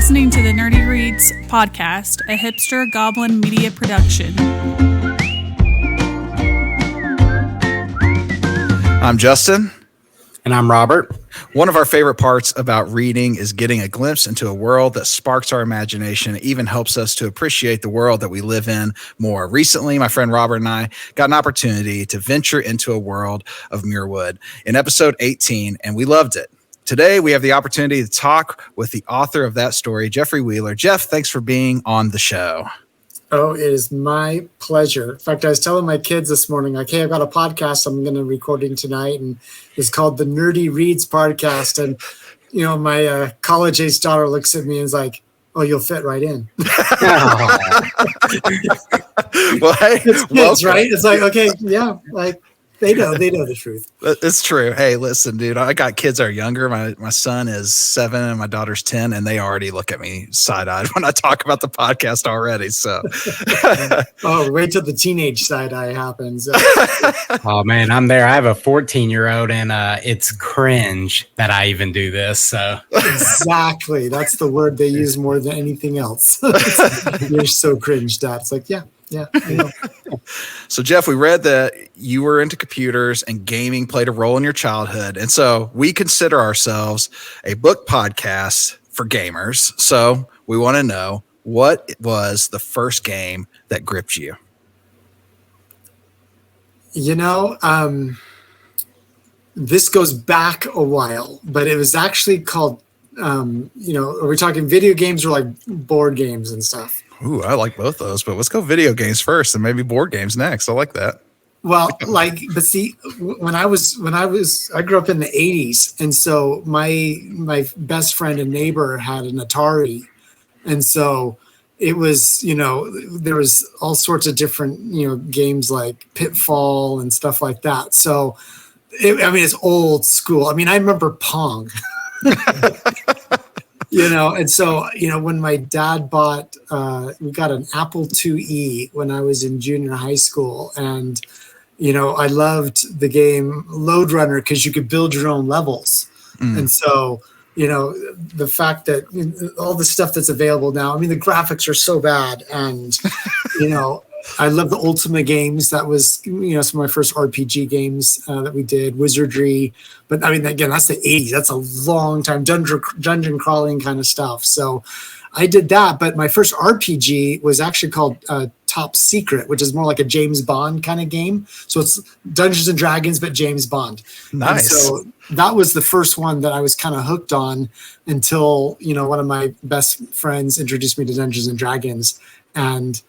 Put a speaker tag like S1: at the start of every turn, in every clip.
S1: listening to the Nerdy Reads podcast, a hipster goblin media production.
S2: I'm Justin.
S3: And I'm Robert.
S2: One of our favorite parts about reading is getting a glimpse into a world that sparks our imagination, and even helps us to appreciate the world that we live in more. Recently, my friend Robert and I got an opportunity to venture into a world of Muirwood in episode 18, and we loved it. Today, we have the opportunity to talk with the author of that story, Jeffrey Wheeler. Jeff, thanks for being on the show.
S4: Oh, it is my pleasure. In fact, I was telling my kids this morning, like, hey, I've got a podcast I'm going to recording tonight, and it's called the Nerdy Reads podcast. And, you know, my college-age daughter looks at me and is like, oh, you'll fit right in.
S2: Well, hey,
S4: it's kids, right? It's like, okay, yeah, like, They know the truth.
S2: It's true. Hey, listen, dude, I got kids that are younger. My son is 7 and my daughter's 10, and they already look at me side-eyed when I talk about the podcast already. So,
S4: oh, wait till the teenage side-eye happens.
S3: Oh man, I'm there. I have a 14-year-old, and it's cringe that I even do this. So
S4: exactly, that's the word they use more than anything else. You're so cringe, Dad. It's like, yeah, I know.
S2: So, Jeff, we read that you were into computers and gaming played a role in your childhood. And so we consider ourselves a book podcast for gamers. So we want to know, what was the first game that gripped you?
S4: You know, this goes back a while, but it was actually called, are we talking video games or like board games and stuff?
S2: Ooh, I like both those, but let's go video games first and maybe board games next. I like that.
S4: Well, but see, when I grew up in the 80s, and so my best friend and neighbor had an Atari, and so it was, there was all sorts of different, games like Pitfall and stuff like that. So, it's old school. I mean, I remember Pong. And so, when my dad bought, we got an Apple IIe when I was in junior high school. And, I loved the game Load Runner because you could build your own levels. And so, the fact that all the stuff that's available now, the graphics are so bad. And, I love the Ultima games. That was, some of my first RPG games that we did, Wizardry. But again, that's the 80s. That's a long time, dungeon crawling kind of stuff. So I did that. But my first RPG was actually called Top Secret, which is more like a James Bond kind of game. So it's Dungeons and Dragons, but James Bond.
S2: Nice.
S4: And so that was the first one that I was kind of hooked on until, one of my best friends introduced me to Dungeons and Dragons. And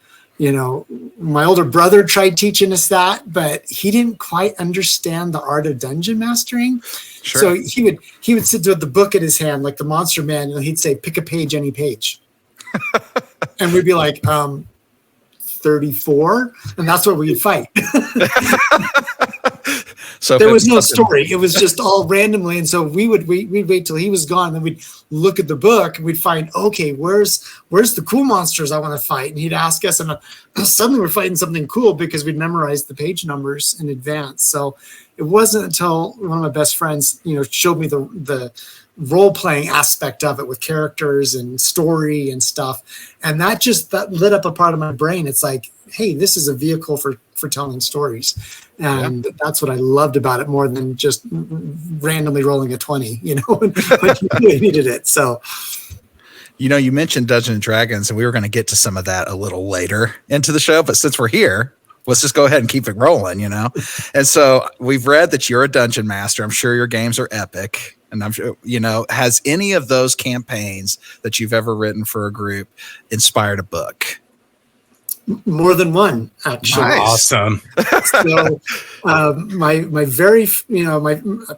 S4: my older brother tried teaching us that, but he didn't quite understand the art of dungeon mastering.
S2: Sure.
S4: So he would sit with the book in his hand, like the Monster Manual, and he'd say, pick a page, any page. And we'd be like, 34, and that's where we'd fight.
S2: So
S4: there was no story. It was just all randomly. And so we'd wait till he was gone. And then we'd look at the book and we'd find, okay, where's the cool monsters I want to fight? And he'd ask us, and suddenly we're fighting something cool because we'd memorized the page numbers in advance. So it wasn't until one of my best friends, showed me the role-playing aspect of it with characters and story and stuff. And that lit up a part of my brain. It's like, hey, this is a vehicle for telling stories. And that's what I loved about it more than just randomly rolling a 20, when you really needed it. So,
S2: you mentioned Dungeons and Dragons, and we were going to get to some of that a little later into the show. But since we're here, let's just go ahead and keep it rolling, And so we've read that you're a dungeon master. I'm sure your games are epic. And I'm sure, has any of those campaigns that you've ever written for a group inspired a book?
S4: More than one, actually.
S2: Nice.
S3: Awesome.
S4: So, my very,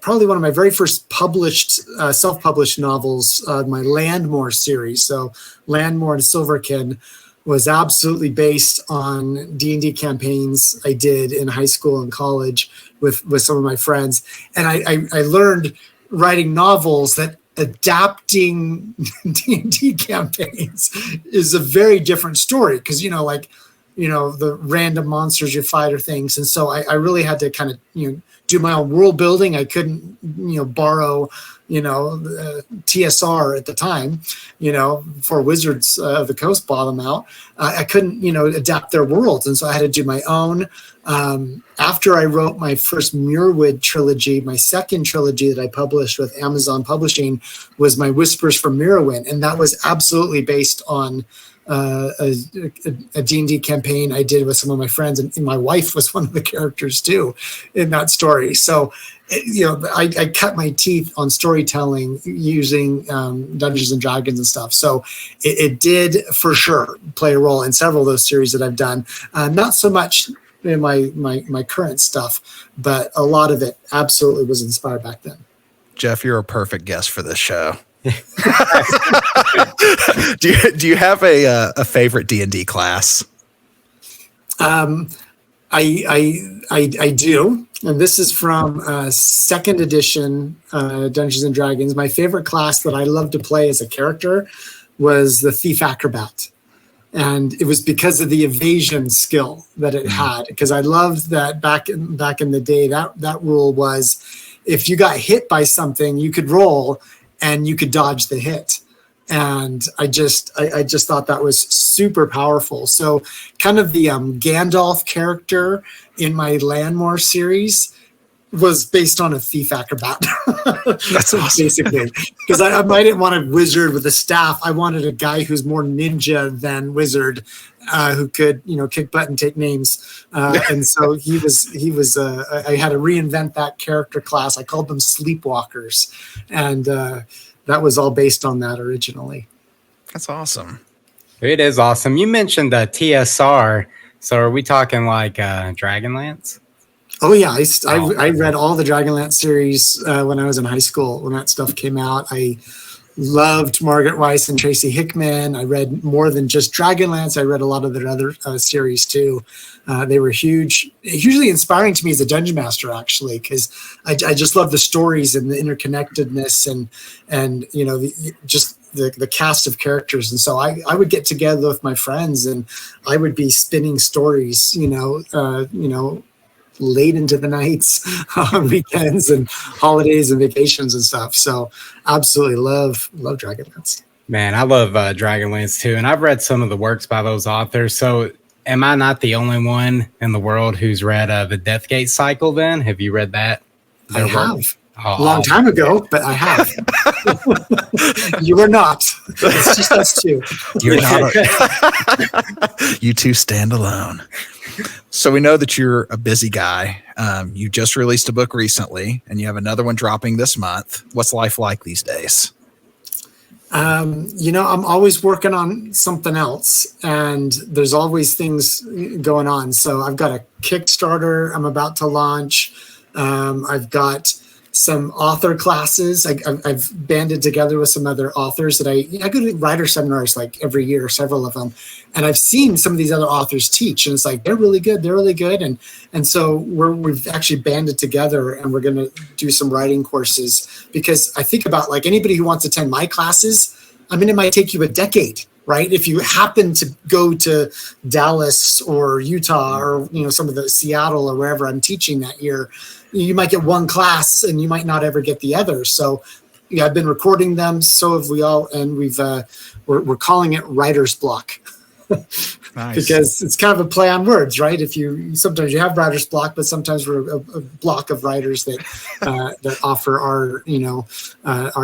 S4: probably one of my very first published, self-published novels, my Landmore series. So, Landmore and Silverkin was absolutely based on D&D campaigns I did in high school and college with some of my friends, and I learned writing novels that adapting D&D campaigns is a very different story because, the random monsters you fight or things. And so I really had to kind of, do my own world building. I couldn't, borrow, TSR at the time, for Wizards of the Coast bottom out. I couldn't, adapt their worlds. And so I had to do my own. After I wrote my first Muirwood trilogy, my second trilogy that I published with Amazon Publishing was my Whispers from Mirrorwind. And that was absolutely based on a D&D campaign I did with some of my friends, and my wife was one of the characters too in that story. So, I cut my teeth on storytelling using Dungeons and Dragons and stuff. So it did for sure play a role in several of those series that I've done. Not so much in my current stuff, but a lot of it absolutely was inspired back then.
S2: Jeff, you're a perfect guest for this show. Do you have a favorite D&D class? I do, and this is from second edition Dungeons and Dragons. My favorite class that I love to play as a character was the Thief Acrobat, and it was because of the evasion skill that it had. Because I loved that back in the day. That rule was, if you got hit by something, you could roll and you could dodge the hit. And I just thought that was super powerful. So kind of the Gandalf character in my Landmore series was based on a thief acrobat. That's awesome.
S4: Basically, because I didn't want a wizard with a staff. I wanted a guy who's more ninja than wizard, who could, kick butt and take names. And so he was, I had to reinvent that character class. I called them sleepwalkers. And, that was all based on that originally.
S2: That's awesome.
S3: It is awesome. You mentioned the TSR. So are we talking like Dragonlance?
S4: Oh, yeah. I read all the Dragonlance series when I was in high school, when that stuff came out. I loved Margaret Weiss and Tracy Hickman. I read more than just Dragonlance. I read a lot of their other series too. They were hugely inspiring to me as a dungeon master, actually, because I just love the stories and the interconnectedness and just the cast of characters. And so I would get together with my friends and I would be spinning stories, late into the nights on weekends and holidays and vacations and stuff. So absolutely love Dragonlance.
S3: Man, I love Dragonlance too. And I've read some of the works by those authors. So am I not the only one in the world who's read the Deathgate cycle then? Have you read that?
S4: I have. A long time ago, but I have. You are not. It's just us two.
S2: You're not. You two stand alone. So we know that you're a busy guy. You just released a book recently, and you have another one dropping this month. What's life like these days? I'm always working on something else, and there's always things going on. So I've got a Kickstarter I'm about to launch. I've got some author classes. I've banded together with some other authors that I go to writer seminars like every year, several of them. And I've seen some of these other authors teach, and it's like, they're really good. And so we've actually banded together, and we're going to do some writing courses, because I think about like anybody who wants to attend my classes, it might take you a decade, right? If you happen to go to Dallas or Utah or, some of the Seattle or wherever I'm teaching that year, you might get one class and you might not ever get the other. So I've been recording them. So have we all, and we're calling it writer's block. Nice. Because it's kind of a play on words, right? Sometimes you have writer's block, but sometimes we're a block of writers that offer our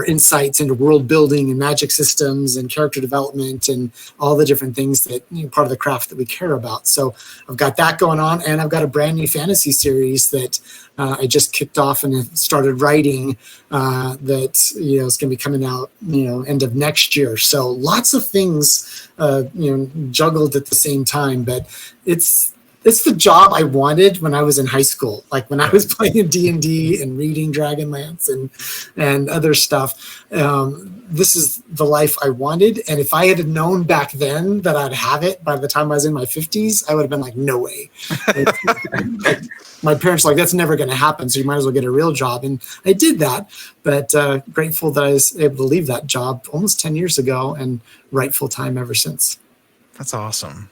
S2: insights into world building and magic systems and character development and all the different things that part of the craft that we care about. So I've got that going on, and I've got a brand new fantasy series that I just kicked off and started writing that is going to be coming out end of next year. So lots of things juggled at the same time, but it's the job I wanted when I was in high school, like when I was playing D&D and reading Dragonlance and other stuff. This is the life I wanted, and if I had known back then that I'd have it by the time I was in my 50s, I would have been like, no way. My parents were like, that's never going to happen, so you might as well get a real job. And I did that, but grateful that I was able to leave that job almost 10 years ago and write full time ever since. That's awesome.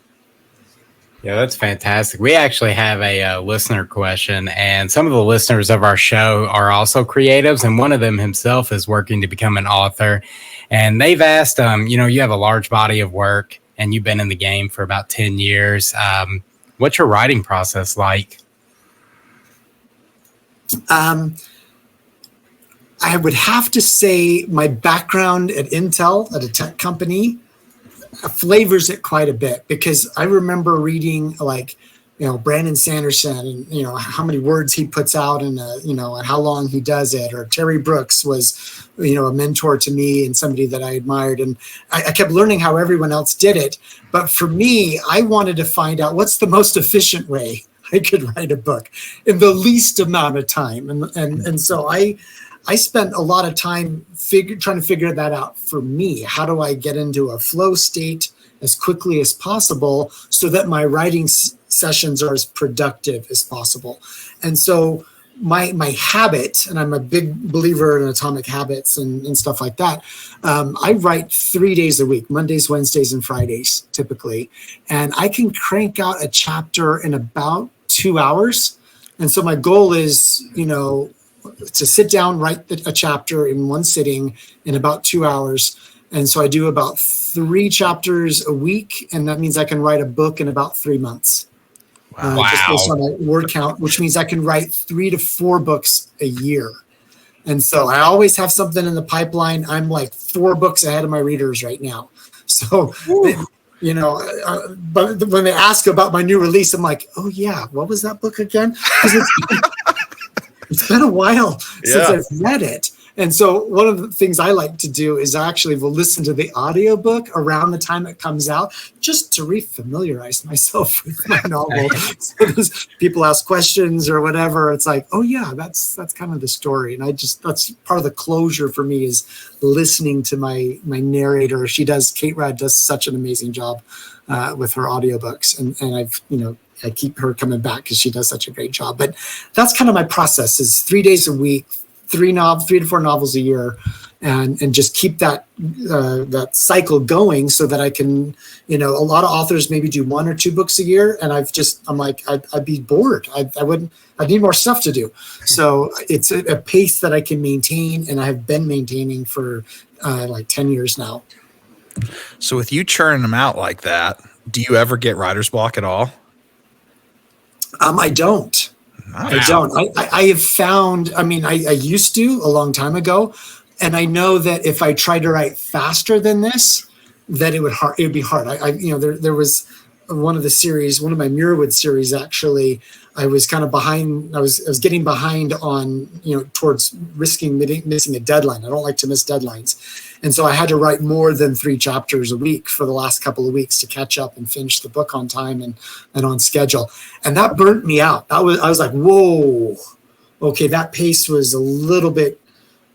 S3: Yeah, that's fantastic. We actually have a listener question, and some of the listeners of our show are also creatives, and one of them himself is working to become an author. And they've asked, you have a large body of work, and you've been in the game for about 10 years. What's your writing process like?
S4: I would have to say my background at Intel, at a tech company, flavors it quite a bit, because I remember reading Brandon Sanderson and how many words he puts out and and how long he does it. Or Terry Brooks was a mentor to me and somebody that I admired, and I kept learning how everyone else did it. But for me, I wanted to find out what's the most efficient way I could write a book in the least amount of time, and so I spent a lot of time trying to figure that out for me. How do I get into a flow state as quickly as possible so that my writing sessions are as productive as possible? And so my habit, and I'm a big believer in atomic habits and stuff like that, I write 3 days a week, Mondays, Wednesdays, and Fridays, typically. And I can crank out a chapter in about 2 hours. And so my goal is, to sit down, write a chapter in one sitting in about 2 hours. And so I do about 3 chapters a week, and that means I can write a book in about 3 months.
S3: Wow.
S4: Just based on my word count, which means I can write 3 to 4 books a year. And so I always have something in the pipeline. I'm like 4 books ahead of my readers right now. So, but when they ask about my new release, I'm like, oh yeah, what was that book again? Because it's been a while since I've read it. And so one of the things I like to do is I actually will listen to the audiobook around the time it comes out, just to refamiliarize myself with my novel. So as people ask questions or whatever, it's like, oh yeah, that's kind of the story. And that's part of the closure for me, is listening to my narrator. Kate Rad does such an amazing job with her audiobooks. And I keep her coming back because she does such a great job. But that's kind of my process, is 3 days a week, 3 to 4 novels a year, and just keep that cycle going so that I can, a lot of authors maybe do 1 or 2 books a year. And I'm like, I'd be bored. I need more stuff to do. So it's a pace that I can maintain, and I have been maintaining for like 10 years now.
S2: So with you churning them out like that, do you ever get writer's block at all?
S4: I don't. I don't. I have found, I used to a long time ago, and I know that if I tried to write faster than this, that it would be hard. There was one of my muirwood series, actually, I was kind of behind. I was getting behind on, towards risking missing a deadline. I don't like to miss deadlines. And so I had to write more than 3 chapters a week for the last couple of weeks to catch up and finish the book on time and on schedule. And that burnt me out. I was like, whoa, okay, that pace was a little bit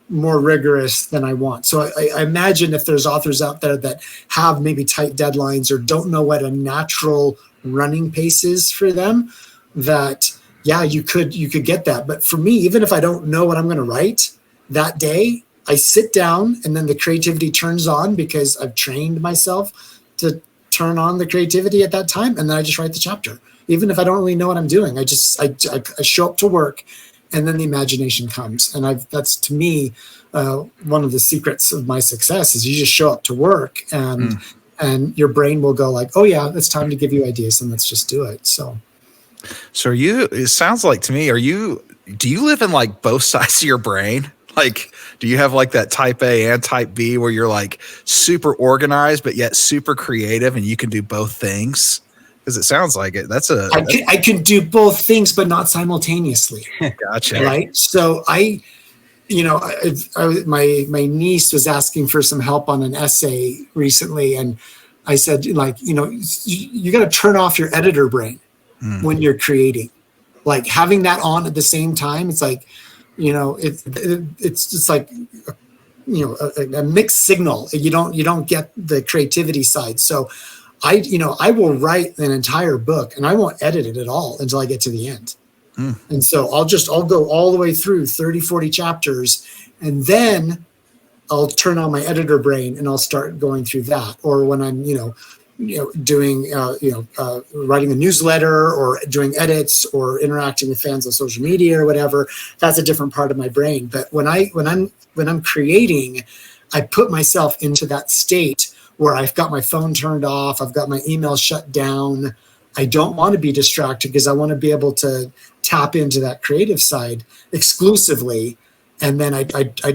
S4: more rigorous than I want. So I imagine if there's authors out there that have maybe tight deadlines or don't know what a natural running pace is for them, that, yeah, you could get that. But for me, even if I don't know what I'm going to write that day, I sit down and then the creativity turns on, because I've trained myself to turn on the creativity at that time. And then I just write the chapter, even if I don't really know what I'm doing. I show up to work, and then the imagination comes. And that's, to me, one of the secrets of my success is you just show up to work, and your brain will go like, oh yeah, it's time to give you ideas, and let's just do it. So
S2: it sounds like to me, do you live in like both sides of your brain? Like, do you have like that type A and type B where you're like super organized, but yet super creative, and you can do both things? Because it sounds like it. I
S4: can do both things, but not simultaneously.
S2: Gotcha.
S4: Right. So my niece was asking for some help on an essay recently. And I said, you got to turn off your editor brain when you're creating, like having that on at the same time. It's like, it's just like, a mixed signal. You don't get the creativity side. So I will write an entire book and I won't edit it at all until I get to the end. And so I'll go all the way through 30, 40 chapters, and then I'll turn on my editor brain and I'll start going through that. Or when I'm, doing writing a newsletter or doing edits or interacting with fans on social media or whatever. That's a different part of my brain. But when I'm creating, I put myself into that state where I've got my phone turned off, I've got my email shut down. I don't want to be distracted because I want to be able to tap into that creative side exclusively. And then I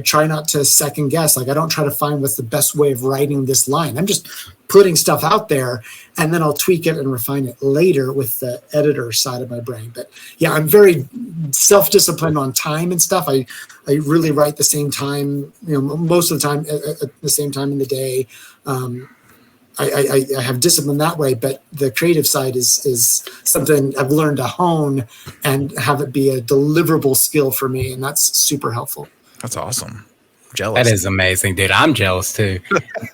S4: try not to second guess. Like, I don't try to find what's the best way of writing this line. I'm just putting stuff out there, and then I'll tweak it and refine it later with the editor side of my brain. But yeah, I'm very self-disciplined on time and stuff. I really write the same time, most of the time at the same time in the day. I have discipline that way, but the creative side is something I've learned to hone and have it be a deliverable skill for me, and that's super helpful.
S2: That's awesome. Jealous.
S3: That is amazing, dude. I'm jealous too.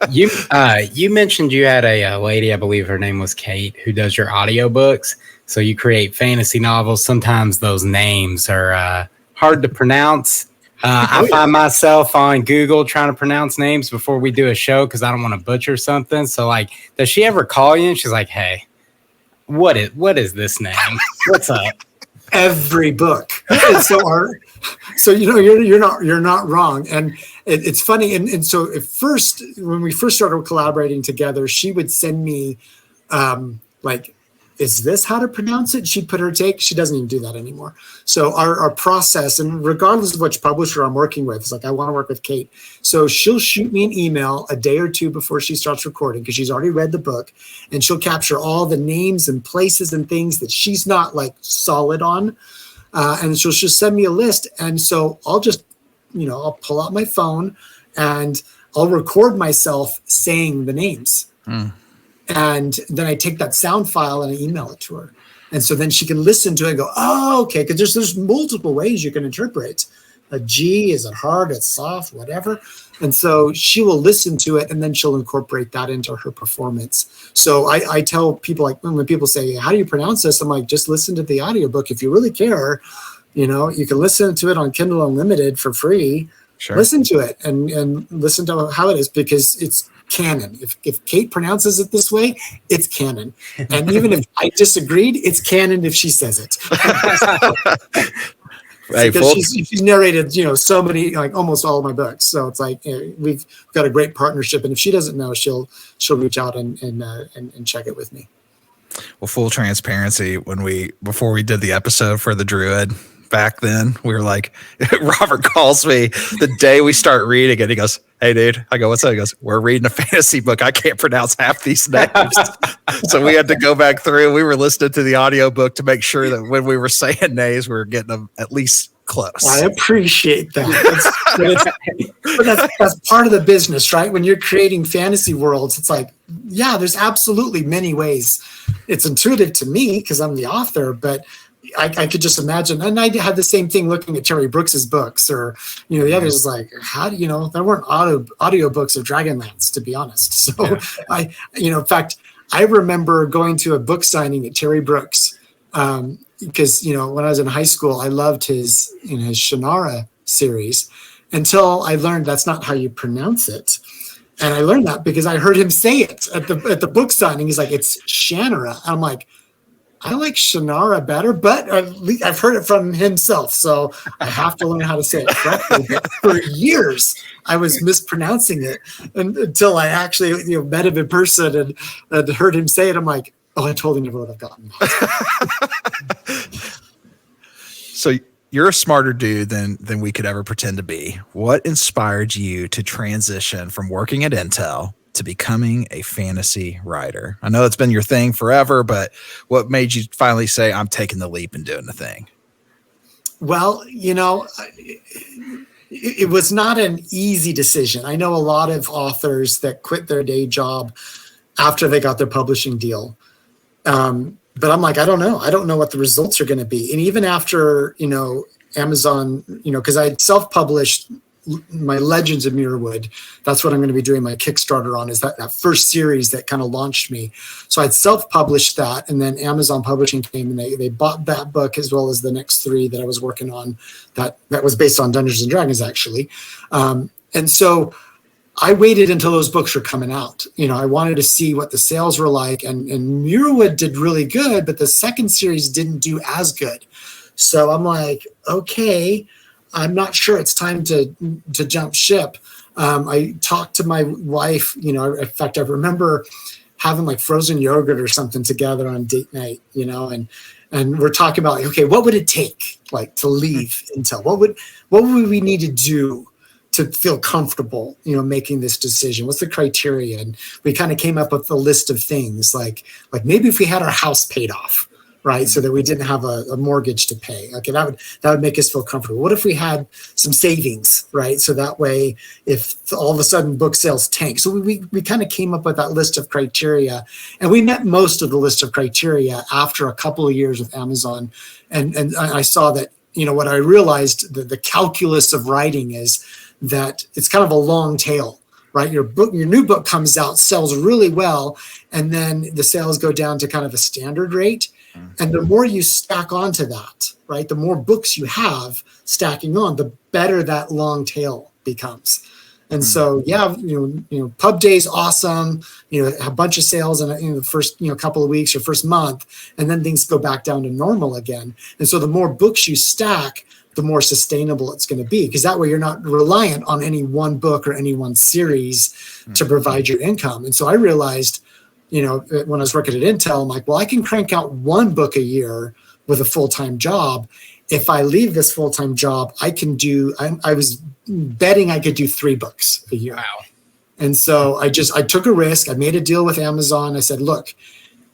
S3: You mentioned you had a lady, I believe her name was Kate, who does your audiobooks. So you create fantasy novels. Sometimes those names are hard to pronounce. I find myself on Google trying to pronounce names before we do a show because I don't want to butcher something. So, like, does she ever call you and she's like, "Hey, what is this name? What's up?"
S4: Every book. And so you're not wrong. And it's funny. And so when we first started collaborating together, she would send me is this how to pronounce it? She'd put her take. She doesn't even do that anymore. So our process, and regardless of which publisher I'm working with, it's like, I want to work with Kate. So she'll shoot me an email a day or two before she starts recording because she's already read the book, and she'll capture all the names and places and things that she's not like solid on. And she'll just send me a list. And so I'll just, I'll pull out my phone and I'll record myself saying the names. And then I take that sound file and I email it to her. And so then she can listen to it and go, oh, okay, because there's multiple ways you can interpret. A G, is it hard, it's soft, whatever. And so she will listen to it, and then she'll incorporate that into her performance. So I tell people, like, when people say, how do you pronounce this? I'm like, just listen to the audiobook. If you really care, you can listen to it on Kindle Unlimited for free. Sure. Listen to it and listen to how it is, because it's canon. If Kate pronounces it this way, it's canon. And even if I disagreed, it's canon if she says it. Hey, because she's narrated, so many, like almost all of my books. So it's like, we've got a great partnership. And if she doesn't know, she'll reach out and check it with me.
S2: Well, full transparency, before we did the episode for the Druid back then, we were like, Robert calls me the day we start reading it. He goes, hey, dude. I go, what's up? He goes, we're reading a fantasy book. I can't pronounce half these names. So we had to go back through. We were listening to the audiobook to make sure that when we were saying names, we were getting them at least close. I
S4: appreciate that. But that's part of the business, right? When you're creating fantasy worlds, it's like, yeah, there's absolutely many ways. It's intuitive to me because I'm the author, but I could just imagine. And I had the same thing looking at Terry Brooks's books, or, the others is like, how do there weren't audio books of Dragonlance, to be honest. So yeah. In fact, I remember going to a book signing at Terry Brooks, because, when I was in high school, I loved his Shannara series until I learned that's not how you pronounce it. And I learned that because I heard him say it at the book signing. He's like, it's Shannara. I'm like, I like Shannara better, but I've heard it from himself, so I have to learn how to say it correctly. But for years, I was mispronouncing it until I actually met him in person and heard him say it. I'm like, oh, I totally never would have gotten that.
S2: So you're a smarter dude than we could ever pretend to be. What inspired you to transition from working at Intel to becoming a fantasy writer? I know it's been your thing forever, but what made you finally say, I'm taking the leap and doing the thing?
S4: Well, it was not an easy decision. I know a lot of authors that quit their day job after they got their publishing deal. But I'm like, I don't know. I don't know what the results are going to be. And even after, Amazon, because I self-published my Legends of Muirwood, that's what I'm going to be doing my Kickstarter on, is that first series that kind of launched me. So I'd self-published that, and then Amazon Publishing came and they bought that book as well as the next 3 that I was working on that was based on Dungeons and Dragons, actually. And so I waited until those books were coming out. I wanted to see what the sales were like, and Muirwood did really good, but the second series didn't do as good. So I'm like, okay, I'm not sure it's time to jump ship. I talked to my wife, in fact, I remember having like frozen yogurt or something together on date night, and we're talking about like, okay, what would it take like to leave Intel? What would we need to do to feel comfortable, making this decision? What's the criteria? And we kind of came up with a list of things like maybe if we had our house paid off, right? So that we didn't have a mortgage to pay. Okay, that would make us feel comfortable. What if we had some savings, right? So that way, if all of a sudden book sales tank. So we kind of came up with that list of criteria, and we met most of the list of criteria after a couple of years with Amazon. And I saw that, what I realized, the calculus of writing is that it's kind of a long tail, right? Your new book comes out, sells really well, and then the sales go down to kind of a standard rate. And the more you stack onto that, right, the more books you have stacking on, the better that long tail becomes. And so, Pub Day's awesome, a bunch of sales in the first, couple of weeks or first month, and then things go back down to normal again. And so the more books you stack, the more sustainable it's going to be, because that way you're not reliant on any one book or any one series to provide your income. And so I realized, when I was working at Intel, I'm like, well, I can crank out one book a year with a full-time job. If I leave this full-time job, I was betting I could do 3 books a year.
S3: Wow.
S4: And so I took a risk. I made a deal with Amazon. I said, look,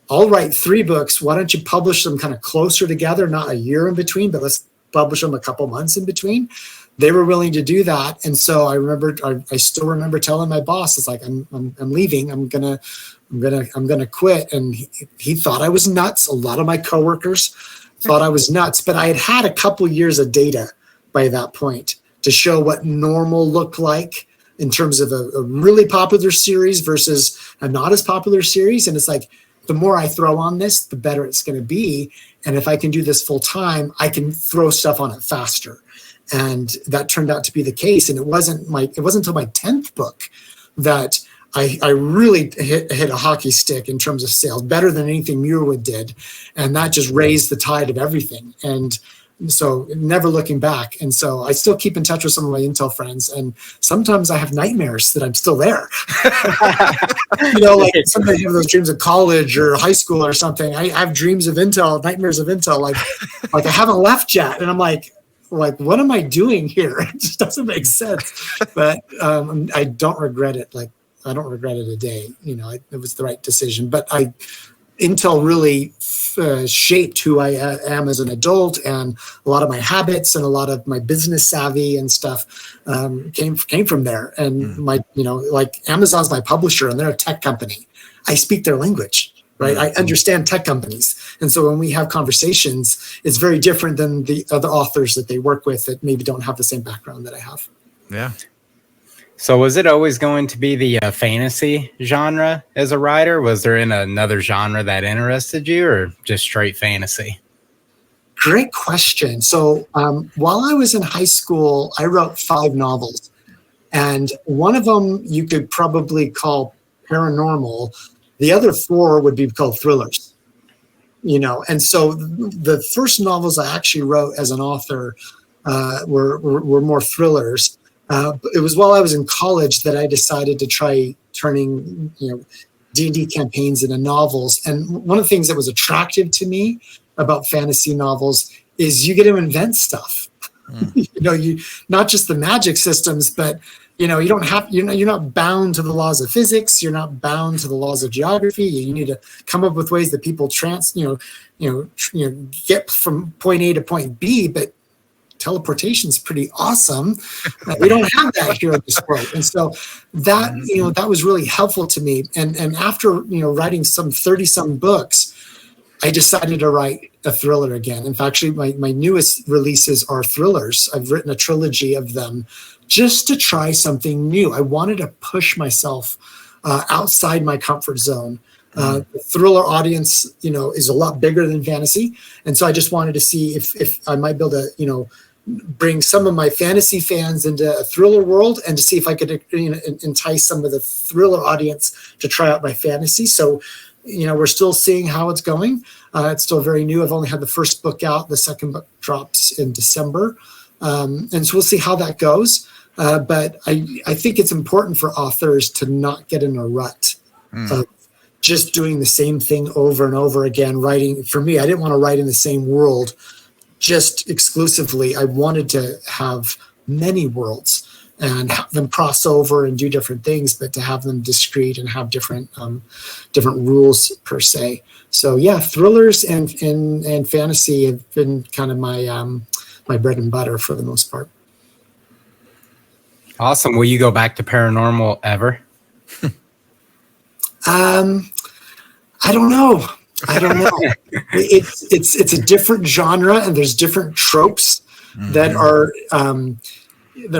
S4: I'll write 3 books. Why don't you publish them kind of closer together, not a year in between, but let's publish them a couple months in between. They were willing to do that. And so I still remember telling my boss, it's like, I'm leaving. I'm gonna quit. And he thought I was nuts. A lot of my coworkers thought I was nuts, but I had a couple years of data by that point to show what normal looked like in terms of a really popular series versus a not as popular series. And it's like, the more I throw on this, the better it's going to be. And if I can do this full time, I can throw stuff on it faster. And that turned out to be the case. And it wasn't until my 10th book that I really hit a hockey stick in terms of sales, better than anything Muirwood did. And that just raised the tide of everything. And so never looking back. And so I still keep in touch with some of my Intel friends. And sometimes I have nightmares that I'm still there. Like sometimes you have those dreams of college or high school or something. I have dreams of Intel, nightmares of Intel, like I haven't left yet. And I'm like, what am I doing here? It just doesn't make sense. But I don't regret it. Like, I don't regret it a day. It was the right decision. But Intel really shaped who I am as an adult, and a lot of my habits and a lot of my business savvy and stuff came from there. And like Amazon's my publisher, and they're a tech company. I speak their language, right? I understand tech companies. And so when we have conversations, it's very different than the other authors that they work with that maybe don't have the same background that I have.
S2: Yeah.
S3: So was it always going to be the fantasy genre as a writer? Was there another genre that interested you, or just straight fantasy?
S4: Great question. So while I was in high school, I wrote 5 novels. And one of them you could probably call paranormal. The other 4 would be called thrillers. And so the first novels I actually wrote as an author were more thrillers. It was while I was in college that I decided to try turning, D&D campaigns into novels. And one of the things that was attractive to me about fantasy novels is you get to invent stuff. You not just the magic systems, but you don't have, you're not bound to the laws of physics. You're not bound to the laws of geography. You need to come up with ways that people get from point A to point B, but teleportation is pretty awesome. We don't have that here in this world. And so that, that was really helpful to me. And after, writing some 30-some books, I decided to write a thriller again. In fact, actually, my newest releases are thrillers. I've written a trilogy of them just to try something new. I wanted to push myself outside my comfort zone. The thriller audience, is a lot bigger than fantasy. And so I just wanted to see if I might be able to, bring some of my fantasy fans into a thriller world, and to see if I could entice some of the thriller audience to try out my fantasy. So, we're still seeing how it's going. It's still very new. I've only had the first book out. The second book drops in December. And so we'll see how that goes. But I think it's important for authors to not get in a rut of just doing the same thing over and over again. Writing, for me, I didn't want to write in the same world just exclusively. I wanted to have many worlds and have them cross over and do different things, but to have them discrete and have different rules per se. So yeah, thrillers and fantasy have been kind of my bread and butter for the most part.
S3: Awesome. Will you go back to paranormal ever?
S4: I don't know. It's a different genre, and there's different tropes that are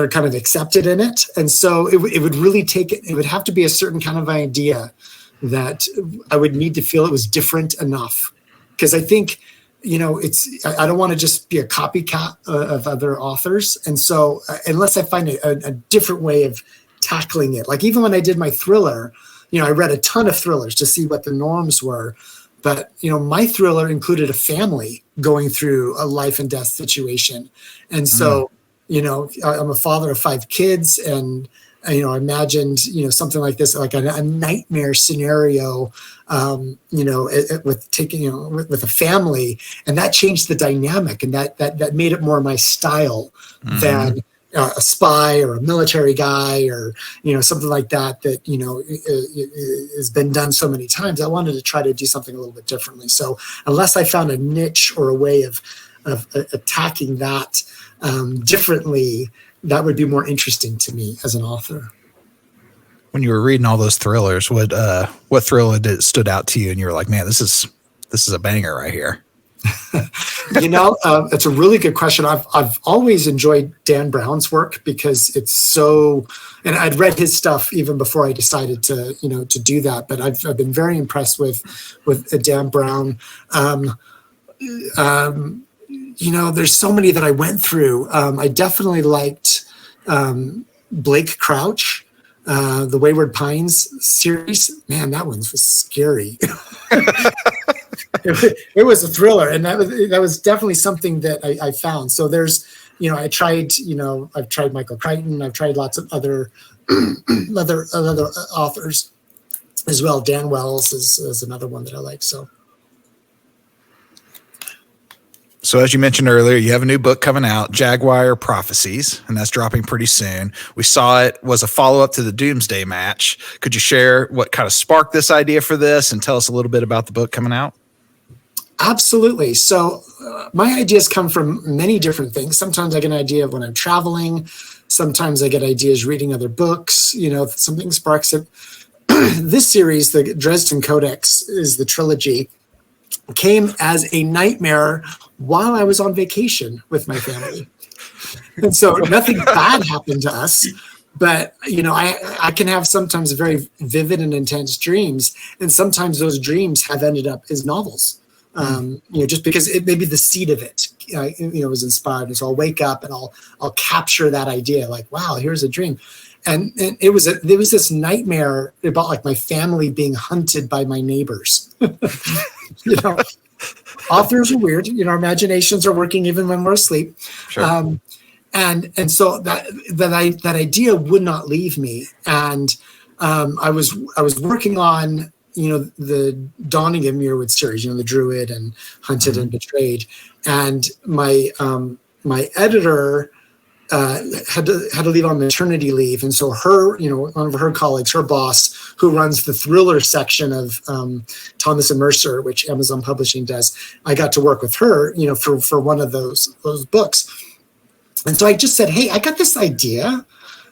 S4: kind of accepted in it. And so it would really it would have to be a certain kind of idea that I would need to feel it was different enough. Because I think, I don't want to just be a copycat of other authors. And so unless I find a different way of tackling it, like even when I did my thriller, I read a ton of thrillers to see what the norms were. But, my thriller included a family going through a life and death situation. And so, I'm a father of 5 kids, and, I imagined, something like this, like a nightmare scenario, with taking, with a family, and that changed the dynamic, and that made it more my style than a spy or a military guy or, something like that, has been done so many times. I wanted to try to do something a little bit differently. So unless I found a niche or a way of attacking that differently, that would be more interesting to me as an author.
S2: When you were reading all those thrillers, what thriller stood out to you, and you were like, man, this is a banger right here?
S4: It's a really good question. I've always enjoyed Dan Brown's work because it's so, and I'd read his stuff even before I decided to do that. But I've been very impressed with Dan Brown. There's so many that I went through. I definitely liked Blake Crouch, the Wayward Pines series. Man, that one was scary. It was a thriller, and that was definitely something that I found. So there's, I've tried Michael Crichton. I've tried lots of other authors as well. Dan Wells is another one that I like.
S2: So as you mentioned earlier, you have a new book coming out, Jaguar Prophecies, and that's dropping pretty soon. We saw it was a follow-up to the Doomsday Match. Could you share what kind of sparked this idea for this and tell us a little bit about the book coming out?
S4: Absolutely. So my ideas come from many different things. Sometimes I get an idea when I'm traveling. Sometimes I get ideas reading other books. Something sparks it. This series, the Dresden Codex, is the trilogy, came as a nightmare while I was on vacation with my family. And so nothing bad happened to us, but I can have sometimes very vivid and intense dreams, and sometimes those dreams have ended up as novels. Just because it may be the seed of it, was inspired. And so I'll wake up and I'll capture that idea, like, wow, here's a dream. And it was this nightmare about like my family being hunted by my neighbors. Authors are weird. Our imaginations are working even when we're asleep.
S2: Sure.
S4: And so that idea would not leave me. And I was working on the dawning of Muirwood series, the Druid and Hunted and Betrayed, and my editor had to leave on maternity leave, and so her, one of her colleagues, her boss, who runs the thriller section of Thomas and Mercer, which Amazon Publishing does, I got to work with her, for one of those books, and so I just said, hey, I got this idea.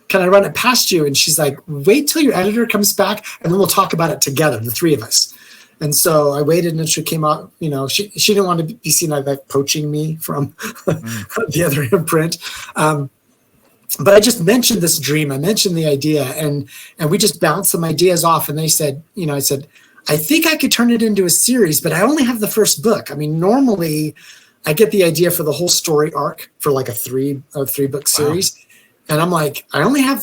S4: Can I run it past you? And she's like, wait till your editor comes back, and then we'll talk about it together, the three of us. And so I waited, and she came out. She didn't want to be seen like poaching me from the other imprint. But I just mentioned this dream. I mentioned the idea, and we just bounced some ideas off. And they said, I said, I think I could turn it into a series, but I only have the first book. I mean, normally I get the idea for the whole story arc for like a three book series. Wow. And I'm like, I only have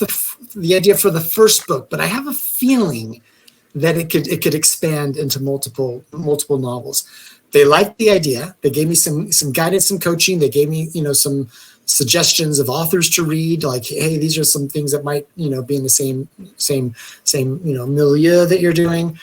S4: the idea for the first book, but I have a feeling that it could expand into multiple novels. They liked the idea. They gave me some guidance, some coaching. They gave me, some suggestions of authors to read, like, hey, these are some things that might, be in the same milieu that you're doing.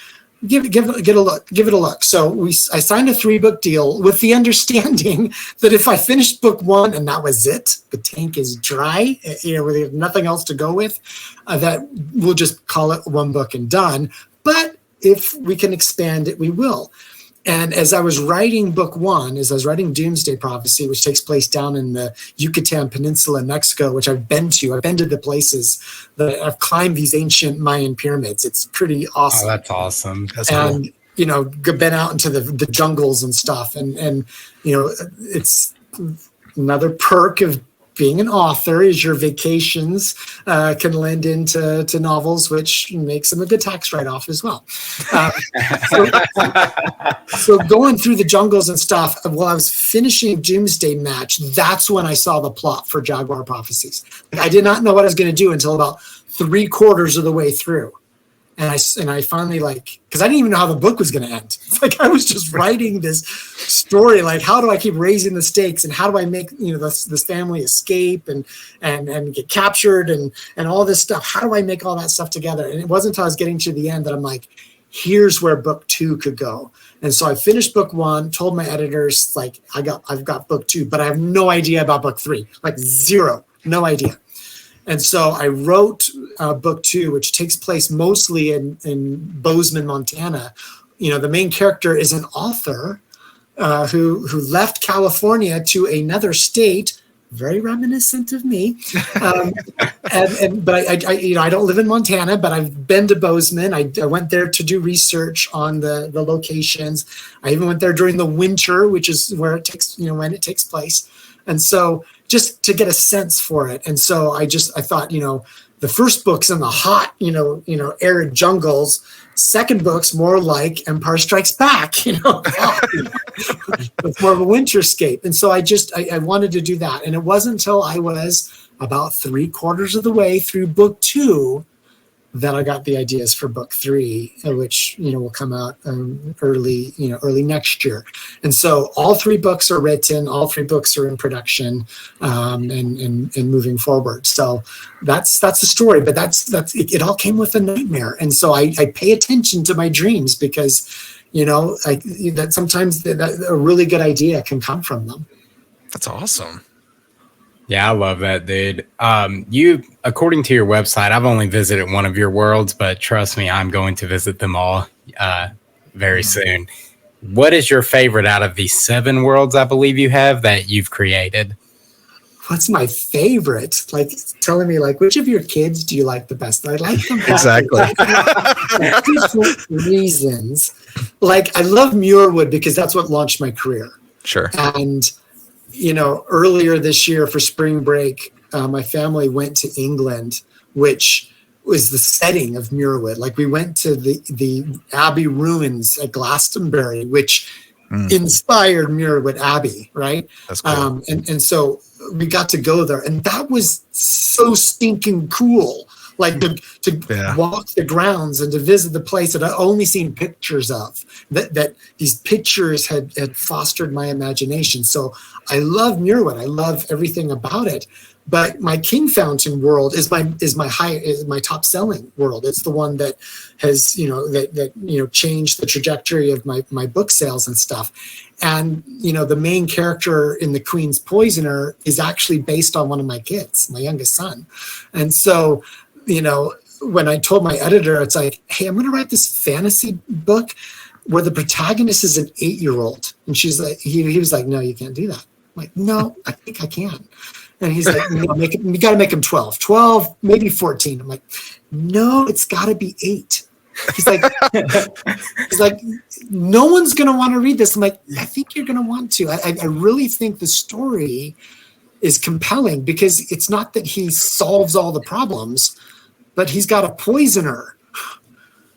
S4: Give it a look. So I signed a 3-book deal with the understanding that if I finished book 1 and that was it, the tank is dry, we have nothing else to go with, that we'll just call it 1 book and done. But if we can expand it, we will. And as I was writing book 1, as I was writing Doomsday Prophecy, which takes place down in the Yucatan Peninsula in Mexico, which I've been to the places that I've climbed these ancient Mayan pyramids. It's pretty awesome.
S3: Oh, that's awesome. That's
S4: cool. Been out into the jungles and stuff. And it's another perk of being an author is your vacations can lend into novels, which makes them a good tax write-off as well. So going through the jungles and stuff, while I was finishing Doomsday Match, that's when I saw the plot for Jaguar Prophecies. I did not know what I was going to do until about 3/4 of the way through. And I finally, because I didn't even know how the book was going to end. It's like I was just writing this story, like, how do I keep raising the stakes, and how do I make this family escape and get captured and all this stuff? How do I make all that stuff together? And it wasn't until I was getting to the end that I'm like, here's where book 2 could go. And so I finished book 1, told my editors, like, I've got book 2, but I have no idea about book 3, like zero, no idea. And so I wrote book 2, which takes place mostly in Bozeman, Montana. The main character is an author who left California to another state, very reminiscent of me. But I don't live in Montana, but I've been to Bozeman. I went there to do research on the locations. I even went there during the winter, which is where it takes, when it takes place. And so just to get a sense for it. And so I thought, the first book's in the hot, arid jungles. Second book's more like Empire Strikes Back, with more of a winterscape. And so I wanted to do that. And it wasn't until I was about 3/4 of the way through book 2 that I got the ideas for book 3, which, will come out early next year. And so all 3 books are written, all 3 books are in production, and moving forward. So that's the story, but it all came with a nightmare. And so I pay attention to my dreams because, that sometimes that a really good idea can come from them.
S2: That's awesome.
S3: Yeah, I love that, dude. You, according to your website, I've only visited one of your worlds, but trust me, I'm going to visit them all very soon. What is your favorite out of these 7 worlds I believe you have that you've created?
S4: What's my favorite? Like telling me, which of your kids do you like the best? I like them
S2: exactly.
S4: Different reasons. I love Muirwood because that's what launched my career.
S2: Sure.
S4: And earlier this year for spring break, my family went to England, which was the setting of Muirwood. We went to the Abbey ruins at Glastonbury, which inspired Muirwood Abbey, right?
S2: That's cool.
S4: And so we got to go there, and that was so stinking cool. To walk the grounds and to visit the place that I only seen pictures of, that these pictures had fostered my imagination. So I love Muirwood. I love everything about it. But my King Fountain world is my top selling world. It's the one that has changed the trajectory of my book sales and stuff. And the main character in The Queen's Poisoner is actually based on one of my kids, my youngest son. And so when I told my editor, it's like, hey, I'm going to write this fantasy book where the protagonist is an 8-year-old. And she's like, he was like, no, you can't do that. I'm like, no, I think I can. And he's like, you got to make him 12, maybe 14. I'm like, no, it's got to be 8. He's like, no one's going to want to read this. I'm like, I think you're going to want to. I really think the story is compelling because it's not that he solves all the problems, but he's got a poisoner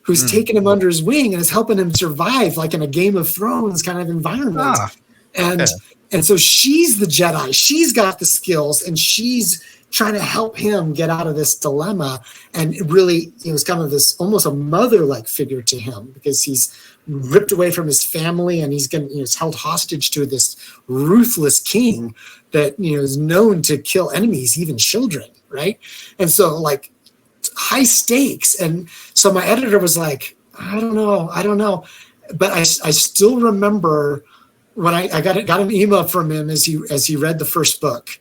S4: who's taken him under his wing and is helping him survive, like in a Game of Thrones kind of environment. And so she's the Jedi. She's got the skills, and she's trying to help him get out of this dilemma. And it really, it was kind of this almost a mother-like figure to him, because he's ripped away from his family, and he's getting, he's held hostage to this ruthless king that, is known to kill enemies, even children, right? And so, like, high stakes. And so my editor was like, I don't know. But I still remember when I got an email from him as he read the first book.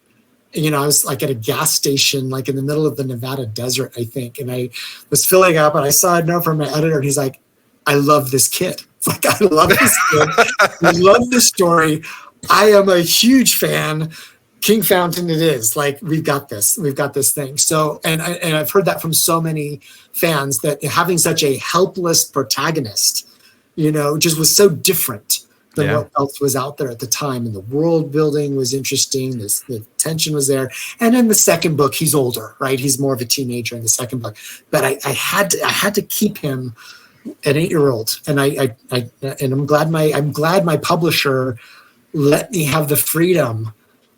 S4: I was like at a gas station, like in the middle of the Nevada desert, I think. And I was filling up, and I saw a note from my editor, and he's like, I love this kid. It's like, I love this kid. I love this story. I am a huge fan. King Fountain it is. Like, we've got this thing. So, and I've heard that from so many fans, that having such a helpless protagonist, just was so different than what else was out there at the time. And the world building was interesting. The tension was there. And in the second book, he's older, right? He's more of a teenager in the second book. But I had to keep him an 8-year-old. And I'm glad my publisher let me have the freedom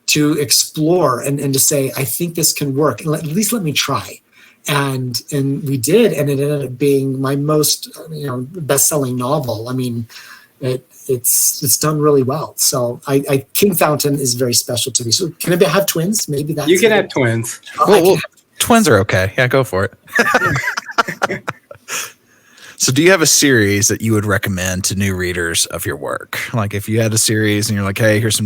S4: to explore and to say, I think this can work. And at least let me try. And we did, and it ended up being my most best-selling novel. I mean, it's done really well. So King Fountain is very special to me. So can I have twins? Maybe that's
S3: you can have twins.
S2: Well, twins are okay. Yeah, go for it. So do you have a series that you would recommend to new readers of your work? Like, if you had a series and you're like, hey, here's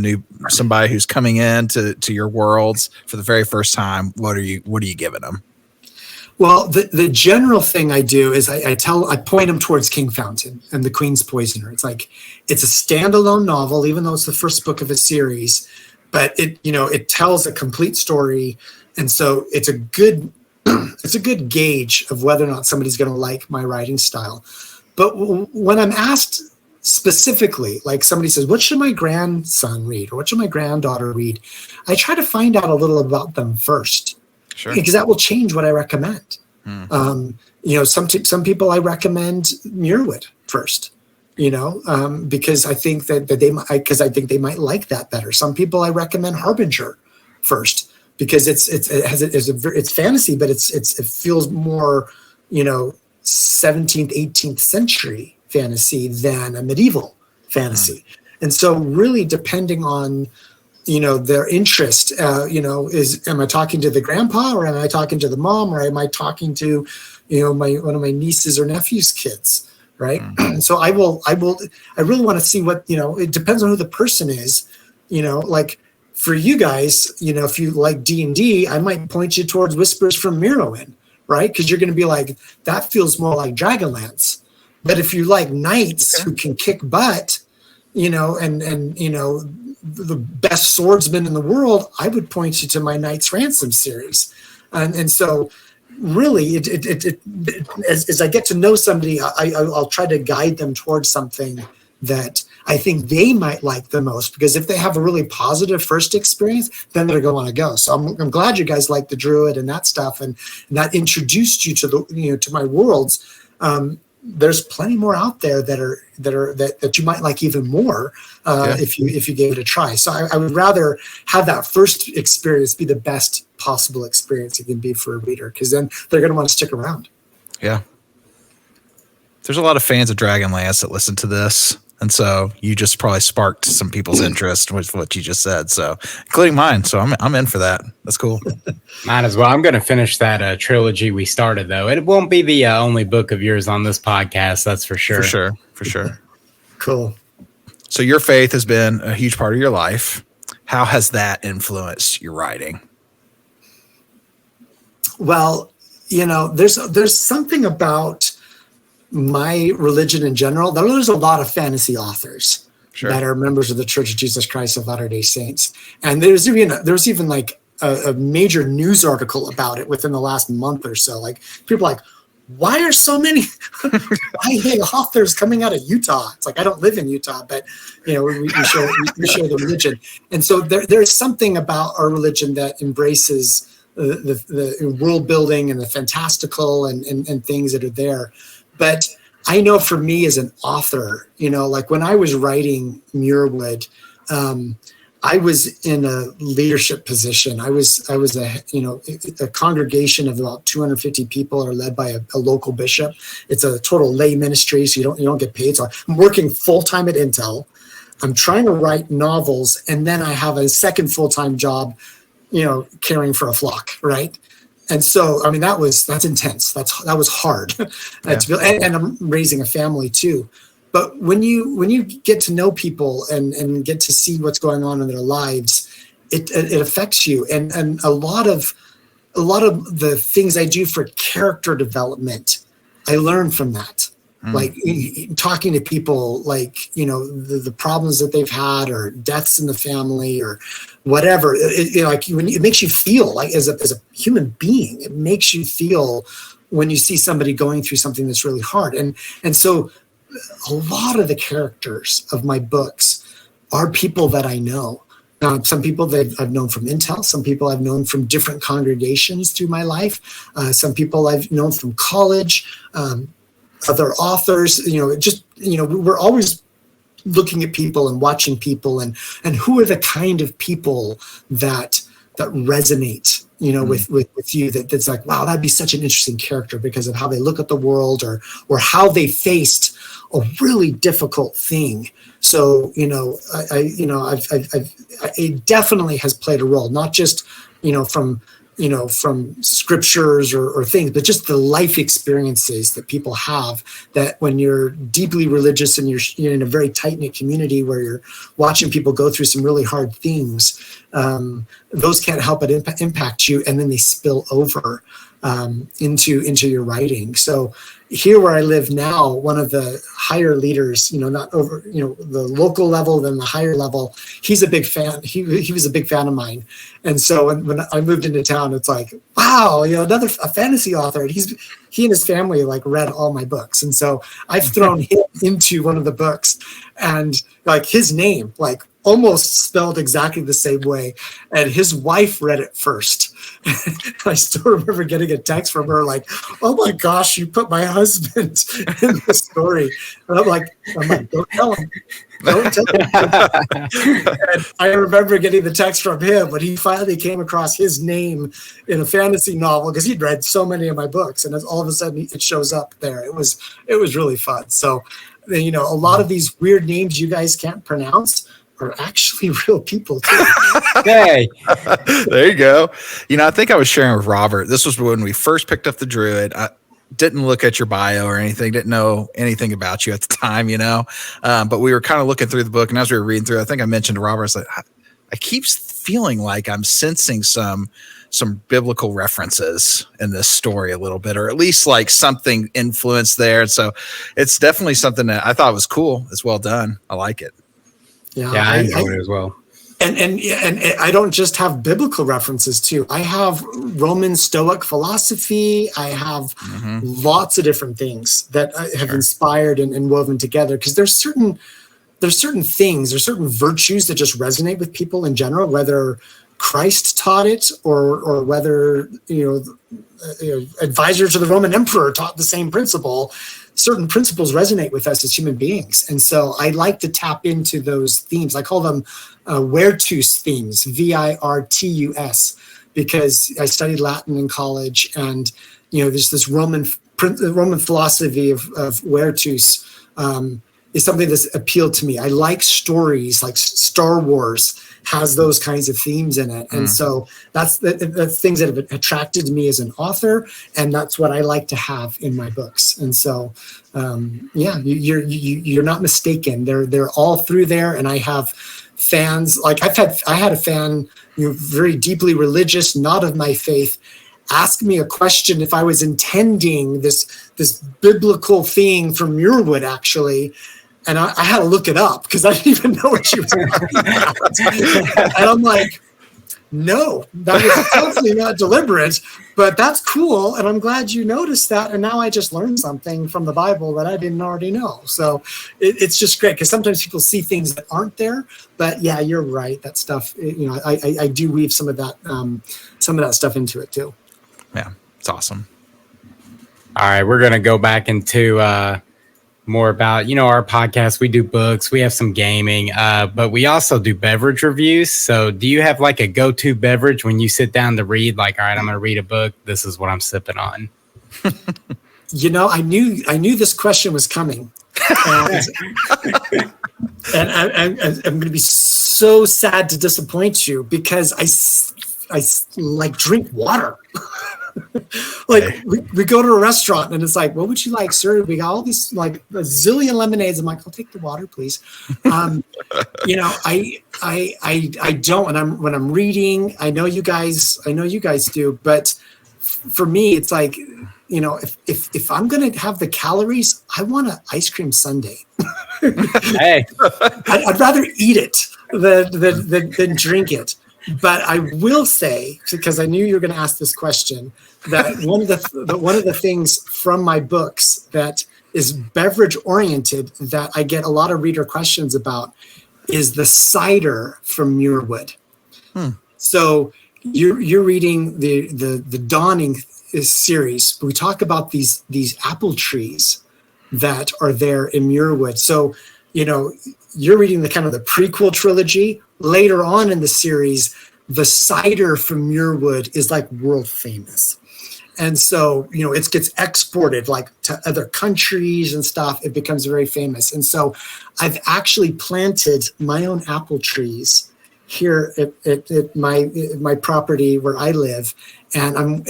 S2: somebody who's coming in to your worlds for the very first time, what are you giving them?
S4: Well, the general thing I do is I point them towards King Fountain and the Queen's Poisoner. It's like, it's a standalone novel, even though it's the first book of a series, but it tells a complete story. And so it's a good gauge of whether or not somebody's going to like my writing style. But when I'm asked specifically, like somebody says, what should my grandson read? Or what should my granddaughter read? I try to find out a little about them first. Sure. Because that will change what I recommend. Some people I recommend Muirwood first, because I think that they might like that better. Some people I recommend Harbinger first, because it's fantasy, but it feels more, 17th, 18th century fantasy than a medieval fantasy. And so really depending on their interest, am I talking to the grandpa, or am I talking to the mom, or am I talking to, one of my nieces or nephews' kids, right? So I really want to see what, it depends on who the person is, like for you guys, if you like D&D, I might point you towards Whispers from Morrowind, right? Because you're going to be like, that feels more like Dragonlance. But if you like knights who can kick butt, the best swordsman in the world, I would point you to my Knight's Ransom series. And so really as I get to know somebody, I'll try to guide them towards something that I think they might like the most, because if they have a really positive first experience, then they're going to want to go. So I'm glad you guys like the Druid and that stuff, and that introduced you to to my worlds. There's plenty more out there that you might like even more if you gave it a try. So I would rather have that first experience be the best possible experience it can be for a reader, because then they're going to want to stick around. Yeah.
S2: There's a lot of fans of Dragonlance that listen to this. And so you just probably sparked some people's interest with what you just said. So including mine. So I'm in for that. That's cool.
S3: Mine as well. I'm going to finish that trilogy we started, though. It won't be the only book of yours on this podcast. That's for sure.
S2: For sure.
S4: Cool.
S2: So your faith has been a huge part of your life. How has that influenced your writing?
S4: Well, there's something about my religion in general. There's a lot of fantasy authors that are members of the Church of Jesus Christ of Latter-day Saints. And there's even like a major news article about it within the last month or so. Like, people are like, why are so many authors coming out of Utah? It's like, I don't live in Utah, but we share the religion. And so there's something about our religion that embraces the world building and the fantastical and things that are there. But I know for me as an author, like when I was writing Muirwood, I was in a leadership position. I was a congregation of about 250 people are led by a local bishop. It's a total lay ministry, so you don't get paid. So I'm working full time at Intel. I'm trying to write novels, and then I have a second full-time job, caring for a flock, right? And so, I mean, that's intense. That was hard. And I'm raising a family too. But when you get to know people and get to see what's going on in their lives, it affects you. And a lot of the things I do for character development, I learn from that. Like talking to people, like, the problems that they've had, or deaths in the family, or whatever. It makes you feel like as a human being. It makes you feel when you see somebody going through something that's really hard. And so a lot of the characters of my books are people that I know. Some people that I've known from Intel, some people I've known from different congregations through my life, some people I've known from college, other authors. We're always looking at people and watching people, and who are the kind of people that resonate, with you, that's like, wow, that'd be such an interesting character because of how they look at the world, or how they faced a really difficult thing. So, it definitely has played a role, not just, from scriptures or things, but just the life experiences that people have, that when you're deeply religious and you're in a very tight-knit community where you're watching people go through some really hard things, those can't help but impact you, and then they spill over into your writing. So here where I live now, one of the higher leaders, not over, the local level, then the higher level, he's a big fan. He was a big fan of mine. And so when I moved into town, it's like, wow, a fantasy author. And he and his family like read all my books. And so I've thrown him into one of the books, and like his name, like almost spelled exactly the same way. And his wife read it first. I still remember getting a text from her like, oh my gosh, you put my husband in the story. And I'm like, don't tell him. Don't tell him. And I remember getting the text from him when he finally came across his name in a fantasy novel, because he'd read so many of my books, and all of a sudden it shows up there. It was really fun. So, a lot of these weird names you guys can't pronounce are actually real people too.
S3: Hey,
S2: there you go. I think I was sharing with Robert. This was when we first picked up the Druid. I didn't look at your bio or anything, didn't know anything about you at the time, but we were kind of looking through the book, and as we were reading through, I think I mentioned to Robert, I was like, I keep feeling like I'm sensing some biblical references in this story a little bit, or at least like something influenced there. So it's definitely something that I thought was cool. It's well done. I like it.
S3: Yeah, I enjoyed it as well.
S4: And I don't just have biblical references too. I have Roman Stoic philosophy. I have lots of different things that have inspired and woven together, because there's certain things, there's certain virtues that just resonate with people in general, whether Christ taught it or whether advisors of the Roman emperor taught the same principle. Certain principles resonate with us as human beings. And so I like to tap into those themes. I call them virtus themes, virtus, because I studied Latin in college, and there's this Roman philosophy of virtus is something that's appealed to me. I like stories, like Star Wars has those kinds of themes in it. And so that's things that have attracted me as an author, and that's what I like to have in my books. And so, you're not mistaken. They're all through there. And I have fans, like I had a fan, very deeply religious, not of my faith, ask me a question if I was intending this biblical thing from Muirwood, actually. And I had to look it up because I didn't even know what she was talking about. And I'm like, no, that was totally not deliberate, but that's cool. And I'm glad you noticed that. And now I just learned something from the Bible that I didn't already know. So it's just great, because sometimes people see things that aren't there. But yeah, you're right. That stuff, I do weave some of that stuff into it too.
S2: Yeah, it's awesome.
S3: All right, we're going to go back into more about, our podcast. We do books, we have some gaming, but we also do beverage reviews. So do you have like a go-to beverage when you sit down to read? Like, all right, I'm going to read a book. This is what I'm sipping on.
S4: I knew this question was coming. And I'm going to be so sad to disappoint you because I like drink water. Like we go to a restaurant and it's like, what would you like, sir? We got all these like a zillion lemonades. I'm like, I'll take the water, please. I don't. And when I'm reading, I know you guys do, but for me, it's like, if I'm going to have the calories, I want an ice cream sundae.
S3: Hey,
S4: I'd rather eat it than drink it. But I will say, because I knew you were going to ask this question, that one of the things from my books that is beverage oriented that I get a lot of reader questions about is the cider from Muirwood. So you're reading the Dawning series. We talk about these apple trees that are there in Muirwood. So you're reading the kind of the prequel trilogy. Later on in the series, the cider from Muirwood is like world famous. And so, it gets exported like to other countries and stuff. It becomes very famous. And so I've actually planted my own apple trees here at my property where I live. And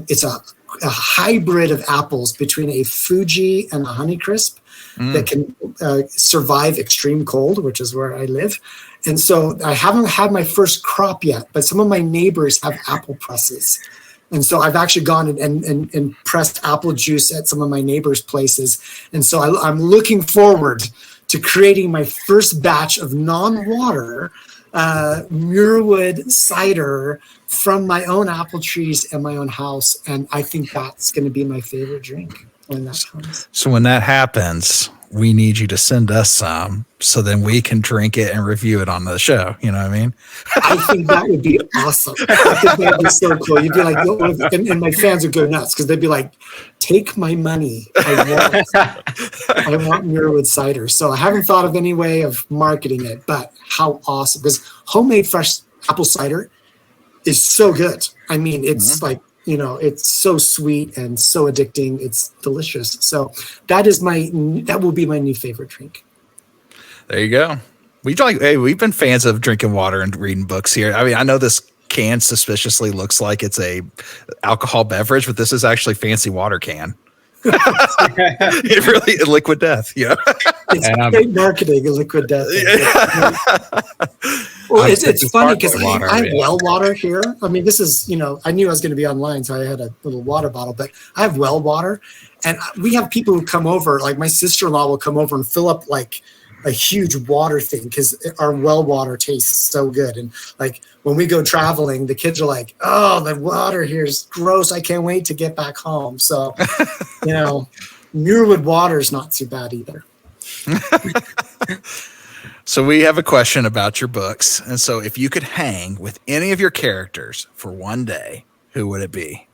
S4: it's a hybrid of apples between a Fuji and a Honeycrisp that can survive extreme cold, which is where I live. And so I haven't had my first crop yet, but some of my neighbors have apple presses. And so I've actually gone and pressed apple juice at some of my neighbors' places. And so I'm looking forward to creating my first batch of non-water Muirwood cider from my own apple trees and my own house. And I think that's going to be my favorite drink when that comes.
S2: So when that happens, we need you to send us some so then we can drink it and review it on the show. You know what I mean?
S4: I think that would be awesome. I think that would be so cool. You'd be like, and my fans would go nuts because they'd be like, take my money. I want Muirwood cider. So I haven't thought of any way of marketing it, but how awesome. Because homemade fresh apple cider is so good. I mean, it's like, it's so sweet and so addicting. It's delicious. So that will be my new favorite drink.
S2: There you go. We've been fans of drinking water and reading books here. I mean, I know this can suspiciously looks like it's a alcohol beverage, but this is actually fancy water can. It really liquid death. Yeah.
S4: It's great marketing, liquid death. Well, it's funny because I have well water here. I mean, this is, I knew I was going to be online, so I had a little water bottle, but I have well water. And we have people who come over, like my sister-in-law will come over and fill up like a huge water thing because our well water tastes so good. And like when we go traveling, the kids are like, oh, the water here is gross. I can't wait to get back home. So, Muirwood water is not too bad either.
S2: So we have a question about your books. And so if you could hang with any of your characters for one day, who would it be?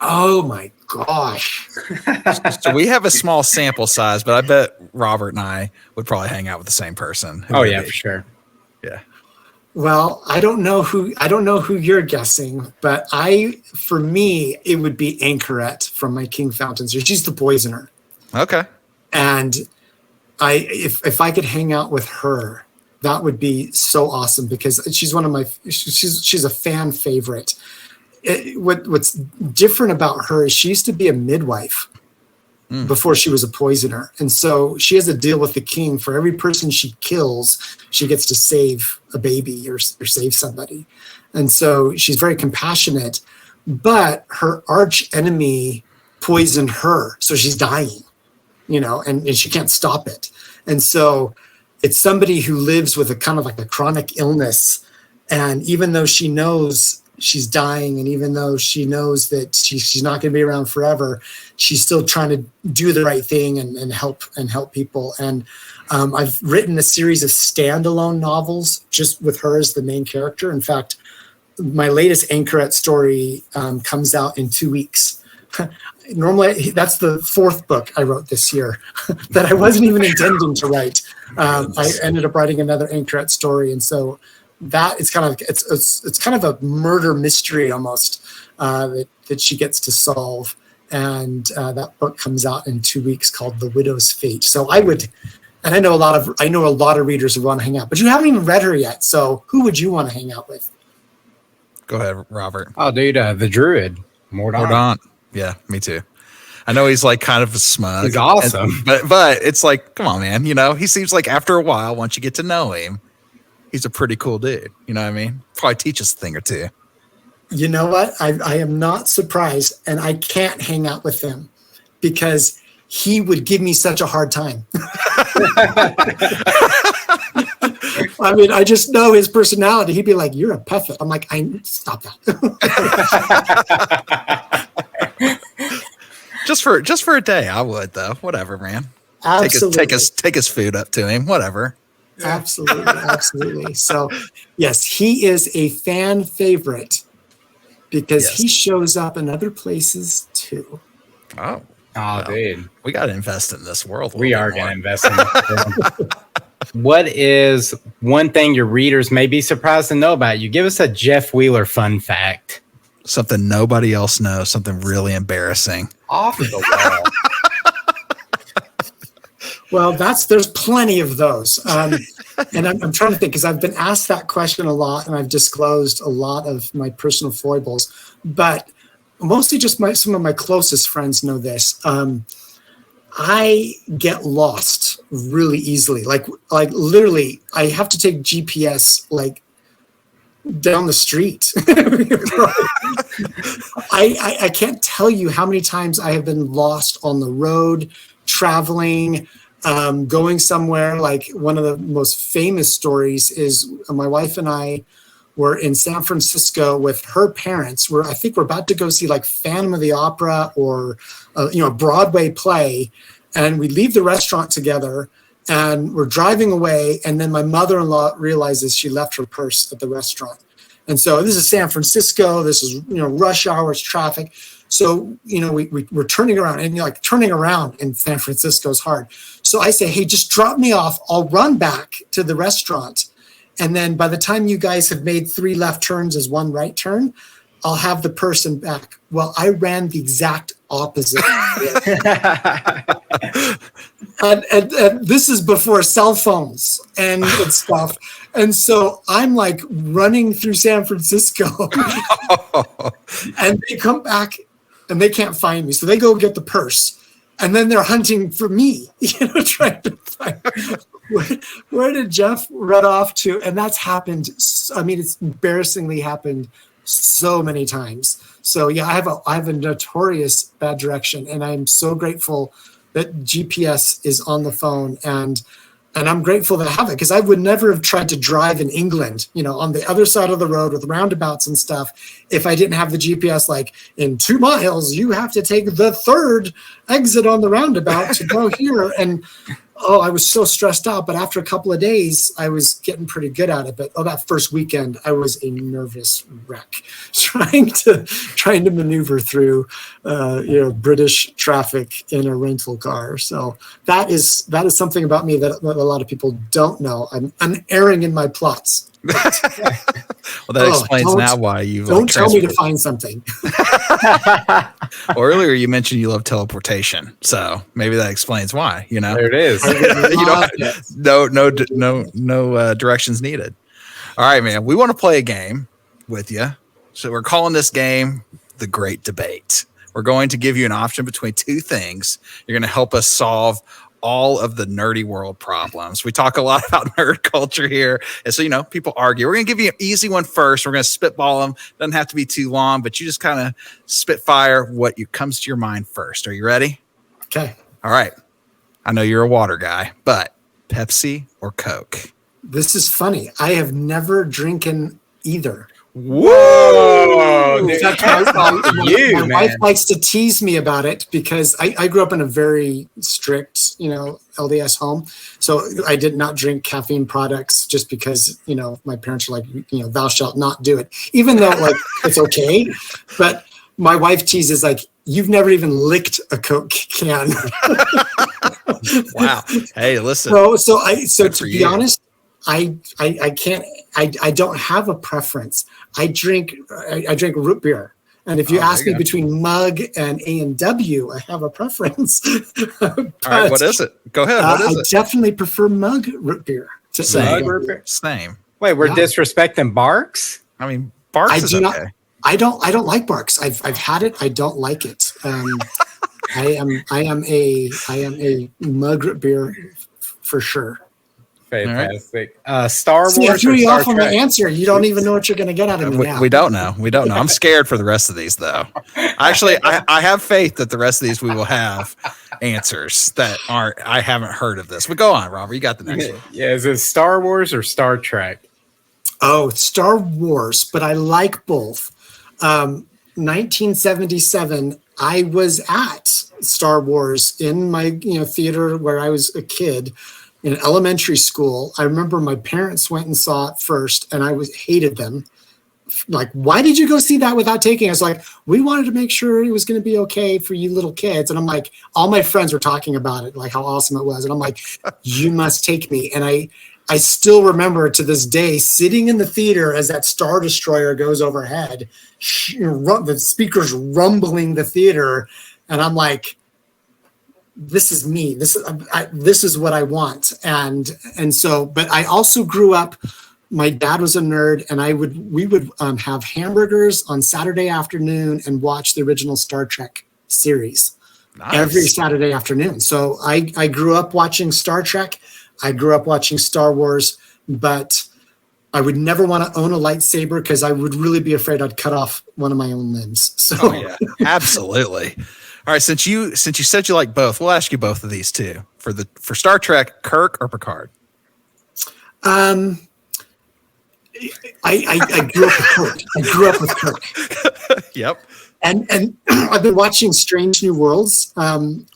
S4: Oh my gosh.
S2: So we have a small sample size, but I bet Robert and I would probably hang out with the same person.
S3: Oh yeah, for sure.
S2: Yeah.
S4: Well, I don't know who you're guessing, but for me, it would be Anchorette from my King Fountains. She's the poisoner.
S2: Okay.
S4: And if I could hang out with her, that would be so awesome because she's she's a fan favorite. What's different about her is she used to be a midwife before she was a poisoner. And so she has a deal with the king. For every person she kills, she gets to save a baby or save somebody. And so she's very compassionate, but her arch enemy poisoned her. So she's dying, and she can't stop it. And so it's somebody who lives with a kind of like a chronic illness. And even though she knows she's dying, and even though she knows that she's not going to be around forever, she's still trying to do the right thing and help people. And I've written a series of standalone novels just with her as the main character. In fact, my latest Anchorette story comes out in 2 weeks. Normally, that's the fourth book I wrote this year that I wasn't even intending to write. I ended up writing another anchorette story, and so that is kind of it's kind of a murder mystery almost that she gets to solve. And that book comes out in 2 weeks called The Widow's Fate. So I know a lot of readers who want to hang out, but you haven't even read her yet. So who would you want to hang out with?
S2: Go ahead, Robert.
S3: Oh, dude, the Druid.
S2: Mordaunt. Yeah, me too. I know he's like kind of a smug.
S3: He's awesome.
S2: But it's like, come on, man. You know, he seems like after a while, once you get to know him, he's a pretty cool dude. You know what I mean? Probably teach us a thing or two.
S4: You know what? I am not surprised, and I can't hang out with him because he would give me such a hard time. I mean, I just know his personality. He'd be like, "You're a puffet." I'm like, stop that.
S2: just for a day, I would though. Whatever, man.
S4: Absolutely.
S2: Take his food up to him. Whatever. Absolutely.
S4: So, yes, he is a fan favorite because he shows up in other places too.
S2: Oh,
S3: well, dude,
S2: we got to invest in this world.
S3: We are going to invest in this world. What is one thing your readers may be surprised to know about you? Give us a Jeff Wheeler fun fact.
S2: Something nobody else knows. Something really embarrassing.
S3: Off the wall.
S4: Well, there's plenty of those. And I'm trying to think because I've been asked that question a lot and I've disclosed a lot of my personal foibles, but mostly just some of my closest friends know this. I get lost really easily. Like literally I have to take GPS like down the street. I can't tell you how many times I have been lost on the road, traveling, going somewhere. Like one of the most famous stories is my wife and I were in San Francisco with her parents. I think we're about to go see like Phantom of the Opera or a Broadway play, and we leave the restaurant together and we're driving away, and then my mother-in-law realizes she left her purse at the restaurant. And so this is San Francisco, this is rush hours, traffic. So we're turning around, and turning around in San Francisco is hard. So I say, hey, just drop me off. I'll run back to the restaurant. And then by the time you guys have made 3 left turns as 1 right turn, I'll have the person back. Well, I ran the exact opposite. and this is before cell phones and stuff. And so I'm like running through San Francisco and they come back and they can't find me. So they go get the purse. And then they're hunting for me, trying to find where did Jeff run off to? And that's happened. I mean, it's embarrassingly happened so many times. So yeah, I have a notorious bad direction, and I'm so grateful that GPS is on the phone, and I'm grateful that I have it, because I would never have tried to drive in England, on the other side of the road with roundabouts and stuff, if I didn't have the GPS, like in 2 miles, you have to take the 3rd exit on the roundabout to go here. And I was so stressed out, but after a couple of days, I was getting pretty good at it. But that first weekend, I was a nervous wreck trying to maneuver through, British traffic in a rental car. So that is something about me that a lot of people don't know. I'm erring in my plots.
S2: Well, that explains now why you
S4: don't tell me to find something.
S2: Well, earlier you mentioned you love teleportation, so maybe that explains why.
S3: There it is.
S2: No directions needed. All right, man. We want to play a game with you, so we're calling this game The Great Debate. We're going to give you an option between 2 things. You're going to help us solve all of the nerdy world problems. We talk a lot about nerd culture here. And so, people argue. We're going to give you an easy one first. We're going to spitball them. Doesn't have to be too long, but you just kind of spitfire what comes to your mind first. Are you ready?
S4: Okay.
S2: All right. I know you're a water guy, but Pepsi or Coke?
S4: This is funny. I have never drinking either.
S2: Whoa!
S4: In fact, my wife likes to tease me about it because I grew up in a very strict, LDS home. So I did not drink caffeine products just because, my parents are like, thou shalt not do it, even though it's okay. But my wife teases like, you've never even licked a Coke can.
S2: Wow. Hey, listen.
S4: So to be honest, I can't. I don't have a preference. I drink root beer. And if you ask me between mug and A&W, I have a preference.
S2: All right, what is it? Go ahead. What is it?
S4: I definitely prefer mug root beer.
S2: Same.
S3: Wait, we're disrespecting Barks?
S2: I mean, Barks is okay.
S4: I don't like Barks. I've had it. I don't like it. I am a mug root beer for sure.
S3: Fantastic. Star Wars.
S4: See, I threw you off on my answer. You don't even know what you're going to get out of me now.
S2: We don't know. I'm scared for the rest of these, though. Actually, I have faith that the rest of these we will have answers that I haven't heard of this. But go on, Robert. You got the next one.
S3: Yeah, is it Star Wars or Star Trek?
S4: Oh, Star Wars, but I like both. 1977, I was at Star Wars in my theater where I was a kid. In elementary school, I remember my parents went and saw it first, and I hated them. Like, why did you go see that without taking us? Like, we wanted to make sure it was going to be okay for you little kids. And I'm like, all my friends were talking about it, like how awesome it was. And I'm like, you must take me. And I still remember to this day sitting in the theater as that Star Destroyer goes overhead, the speakers rumbling the theater, and I'm like, this is me. This is what I want. And so, but I also grew up. My dad was a nerd, and we would have hamburgers on Saturday afternoon and watch the original Star Trek series every Saturday afternoon. So I grew up watching Star Trek. I grew up watching Star Wars, but I would never want to own a lightsaber because I would really be afraid I'd cut off one of my own limbs. So
S2: yeah, absolutely. All right, since you said you like both, we'll ask you both of these too. For Star Trek, Kirk or Picard?
S4: I grew up with Kirk. I grew up with Kirk.
S2: Yep.
S4: And I've been watching Strange New Worlds, and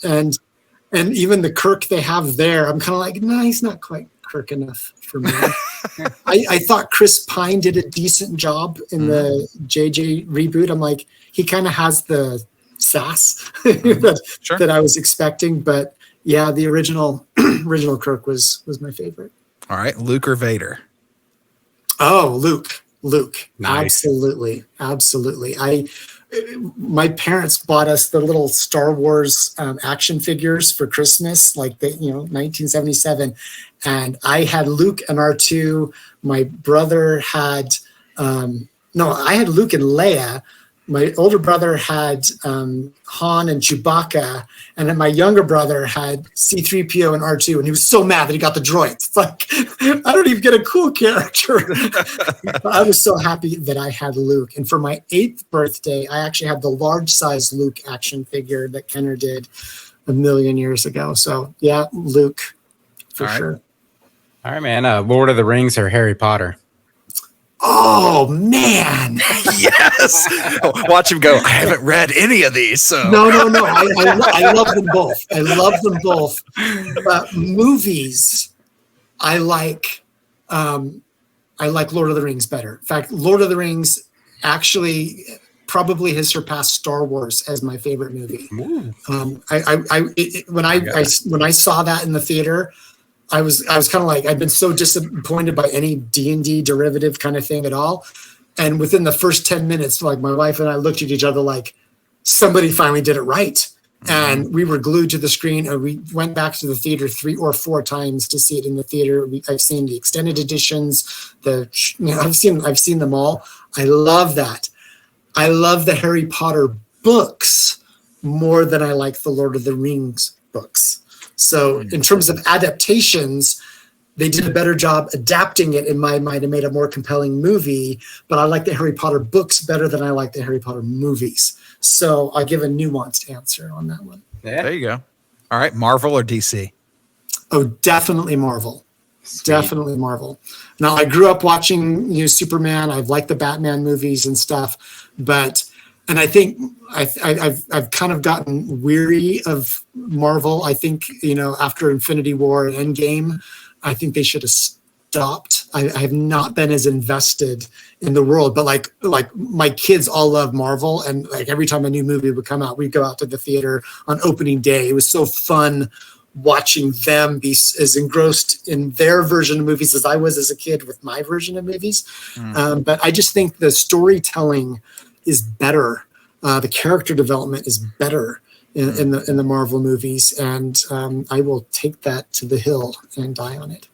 S4: even the Kirk they have there, I'm kind of like, no, he's not quite Kirk enough for me. I thought Chris Pine did a decent job in the JJ reboot. I'm like, he kind of has the sass that I was expecting, but yeah, the original Kirk was my favorite.
S2: All right, Luke or Vader?
S4: Oh, Luke.
S3: Nice.
S4: Absolutely. My parents bought us the little Star Wars action figures for Christmas, like 1977, and I had Luke and R2. My brother had I had Luke and Leia. My older brother had Han and Chewbacca, and then my younger brother had C-3PO and R2, and he was so mad that he got the droids. It's like, I don't even get a cool character. I was so happy that I had Luke. And for my 8th birthday, I actually had the large-size Luke action figure that Kenner did a million years ago. So, yeah, Luke, for sure.
S3: All right, man. Lord of the Rings or Harry Potter?
S4: Oh, man.
S2: Yes. Watch him go, I haven't read any of these. So
S4: No. I love them both. But movies, I like Lord of the Rings better. In fact, Lord of the Rings actually probably has surpassed Star Wars as my favorite movie. When I saw that in the theater, I was kind of like, I'd been so disappointed by any D&D derivative kind of thing at all. And within the first 10 minutes, like my wife and I looked at each other like somebody finally did it right. Mm-hmm. And we were glued to the screen, and we went back to the theater 3 or 4 times to see it in the theater. I've seen the extended editions, I've seen them all. I love that. I love the Harry Potter books more than I like the Lord of the Rings books. So in terms of adaptations, they did a better job adapting it in my mind and made a more compelling movie. But I like the Harry Potter books better than I like the Harry Potter movies. So I'll give a nuanced answer on that one.
S2: Yeah. There you go. All right. Marvel or DC? Oh,
S4: definitely Marvel. Sweet. Definitely Marvel. Now, I grew up watching Superman. I've liked the Batman movies and stuff. And I think I've kind of gotten weary of Marvel. I think, after Infinity War and Endgame, I think they should have stopped. I have not been as invested in the world, but like my kids all love Marvel, and like every time a new movie would come out, we'd go out to the theater on opening day. It was so fun watching them be as engrossed in their version of movies as I was as a kid with my version of movies. But I just think the storytelling is better. The character development is better in the Marvel movies, and I will take that to the hill and die on it.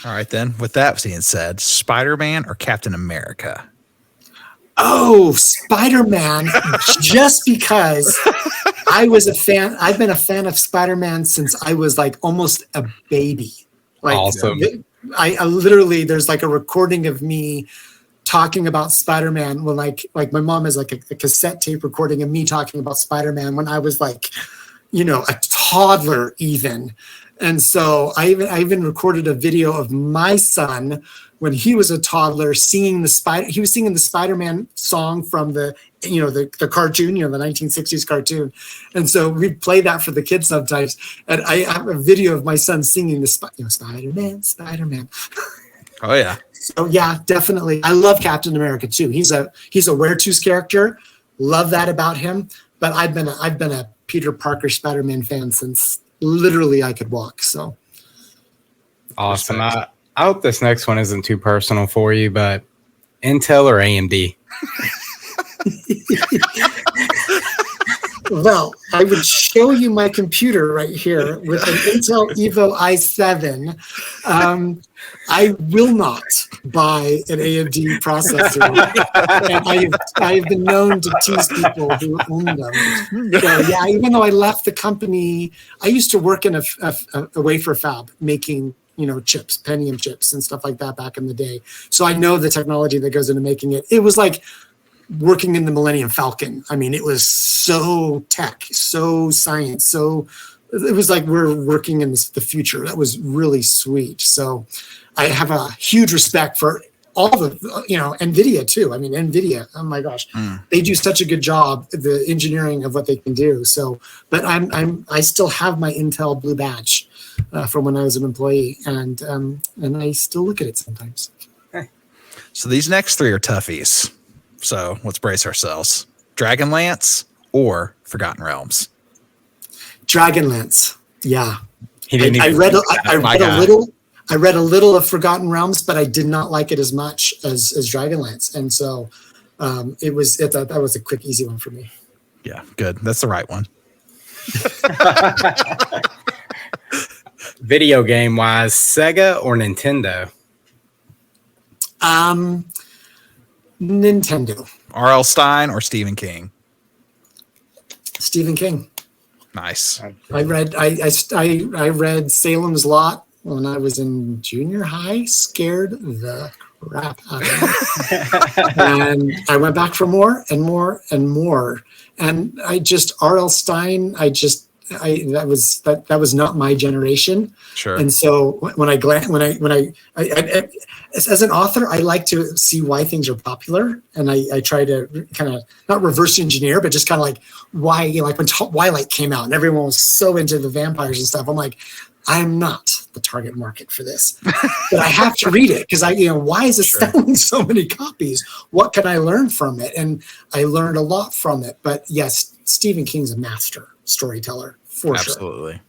S2: All right, then. With that being said, Spider-Man or Captain America?
S4: Oh, Spider-Man, just because I was a fan. I've been a fan of Spider-Man since I was like almost a baby. Like,
S3: awesome.
S4: I literally, there's like a recording of me talking about Spider-Man when like my mom has like a cassette tape recording of me talking about Spider-Man when I was like, a toddler even. And so I even recorded a video of my son when he was a toddler singing the Spider-Man song from the cartoon, the 1960s cartoon. And so we play that for the kids sometimes. And I have a video of my son singing the Spider-Man.
S2: Oh yeah.
S4: So yeah, definitely. I love Captain America too. He's a Wear-Tooth character. Love that about him. But I've been a Peter Parker Spider-Man fan since literally I could walk. So
S3: awesome. I hope this next one isn't too personal for you, but Intel or AMD?
S4: Well, I would show you my computer right here with an Intel Evo i7. I will not buy an AMD processor. And I have been known to tease people who own them. So, yeah, even though I left the company, I used to work in a wafer fab making chips, Pentium chips and stuff like that back in the day. So I know the technology that goes into making it. It was like working in the Millennium Falcon. I mean, it was so tech, so science, so it was like we're working in the future. That was really sweet. So I have a huge respect for all the, NVIDIA too. I mean, NVIDIA, oh my gosh, they do such a good job, the engineering of what they can do. So, but I still have my Intel Blue Badge from when I was an employee, and I still look at it sometimes.
S2: So these next three are toughies. So let's brace ourselves. Dragonlance or Forgotten Realms?
S4: Dragonlance. Yeah.
S3: I
S4: read a little of Forgotten Realms, but I did not like it as much as Dragonlance. And so that was a quick, easy one for me.
S2: Yeah, good. That's the right one.
S3: Video game wise, Sega or Nintendo?
S4: Nintendo.
S2: R.L. Stine or Stephen King?
S4: Stephen King.
S2: Nice.
S4: I read Salem's Lot when I was in junior high. Scared the crap out of me. And I went back for more and more and more. And R.L. Stine, that was not my generation.
S2: Sure.
S4: And so when I as an author, I like to see why things are popular, and I try to kind of not reverse engineer, but just kind of like why, like when Twilight came out and everyone was so into the vampires and stuff. I'm like, I'm not the target market for this, but I have to read it because why is it selling so many copies? What can I learn from it? And I learned a lot from it. But yes, Stephen King's a master storyteller for sure.
S2: Absolutely.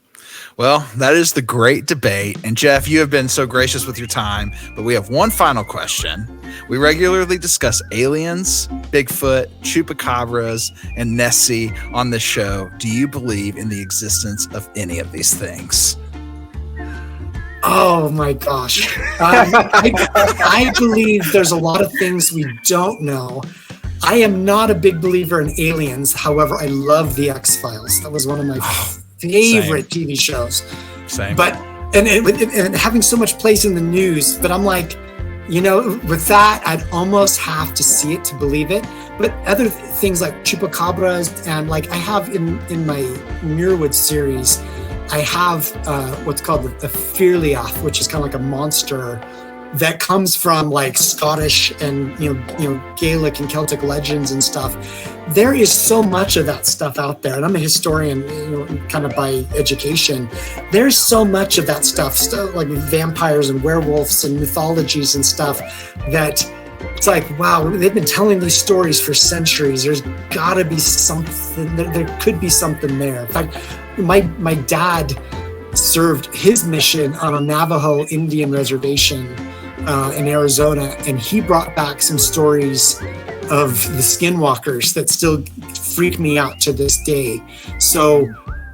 S2: Well, that is the great debate. And Jeff, you have been so gracious with your time, but we have one final question. We regularly discuss aliens, Bigfoot, chupacabras, and Nessie on this show. Do you believe in the existence of any of these things?
S4: Oh my gosh. I believe there's a lot of things we don't know. I am not a big believer in aliens. However, I love the X-Files. That was one of my favorite TV shows.
S2: Same.
S4: But and having so much place in the news, but I'm like, with that, I'd almost have to see it to believe it. But other things like chupacabras, and like I have in my Muirwood series, I have what's called the Fearliath, which is kind of like a monster that comes from like Scottish and Gaelic and Celtic legends and stuff. There is so much of that stuff out there, and I'm a historian, kind of by education. There's so much of that stuff like vampires and werewolves and mythologies and stuff that it's like, wow, they've been telling these stories for centuries. There's got to be something. There could be something there. In fact, my dad served his mission on a Navajo Indian reservation in Arizona, and he brought back some stories of the skinwalkers that still freak me out to this day. So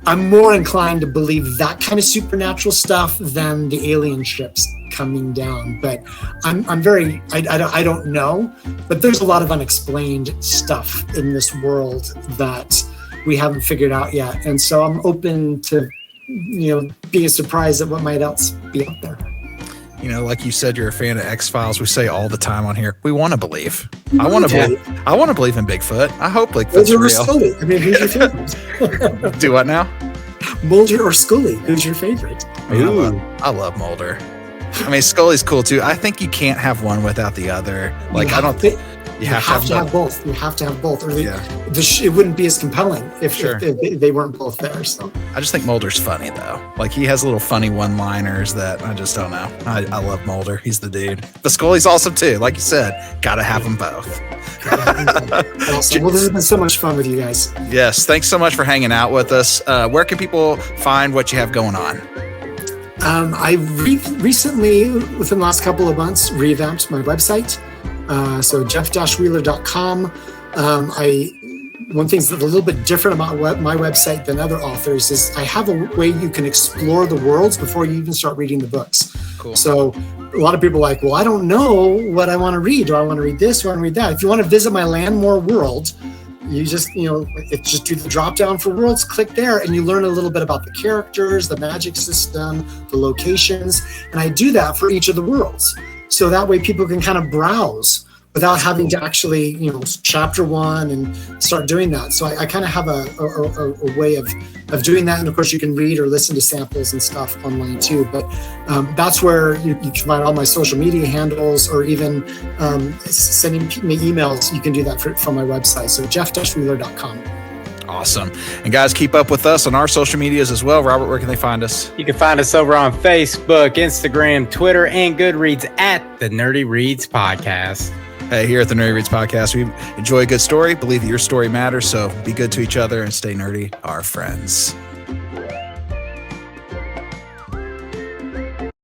S4: I'm more inclined to believe that kind of supernatural stuff than the alien ships coming down. But I don't know, but there's a lot of unexplained stuff in this world that we haven't figured out yet. And so I'm open to, being surprised at what might else be out there.
S2: Like you said, you're a fan of X-Files. We say all the time on here, we want to believe. I want to believe in Bigfoot. I hope Bigfoot's real.
S4: Scully. I mean, who's your favorite?
S2: Do what now? Mulder
S4: or Scully? Who's your favorite?
S2: I love Mulder. I mean, Scully's cool too. I think you can't have one without the other. Like, I don't think you have to have both.
S4: You have to have both, or it wouldn't be as compelling if they weren't both there. So
S2: I just think Mulder's funny though. Like, he has little funny one-liners that I just don't know. I love Mulder. He's the dude. But Scully's awesome too. Like you said, gotta have them both.
S4: Awesome. Well, this has been so much fun with you guys.
S2: Yes, thanks so much for hanging out with us. Where can people find what you have going on?
S4: I recently, within the last couple of months, revamped my website. So jeff-wheeler.com. One thing that's a little bit different about my website than other authors is I have a way you can explore the worlds before you even start reading the books.
S2: Cool.
S4: So a lot of people are like, well, I don't know what I want to read. Do I want to read this? Do I want to read that? If you want to visit my Landmore world, you just, just do the drop down for worlds, click there, and you learn a little bit about the characters, the magic system, the locations. And I do that for each of the worlds. So that way people can kind of browse without having to actually, chapter one and start doing that. So I kind of have a way of doing that. And of course you can read or listen to samples and stuff online too. But that's where you can find all my social media handles, or even sending me emails. You can do that from my website. So jeff-wheeler.com.
S2: Awesome. And guys, keep up with us on our social medias as well. Robert, where can they find us?
S3: You can find us over on Facebook, Instagram, Twitter, and Goodreads at the Nerdy Reads Podcast.
S2: Hey, here at the Nerdy Reads Podcast, we enjoy a good story, believe that your story matters, so be good to each other and stay nerdy, our friends.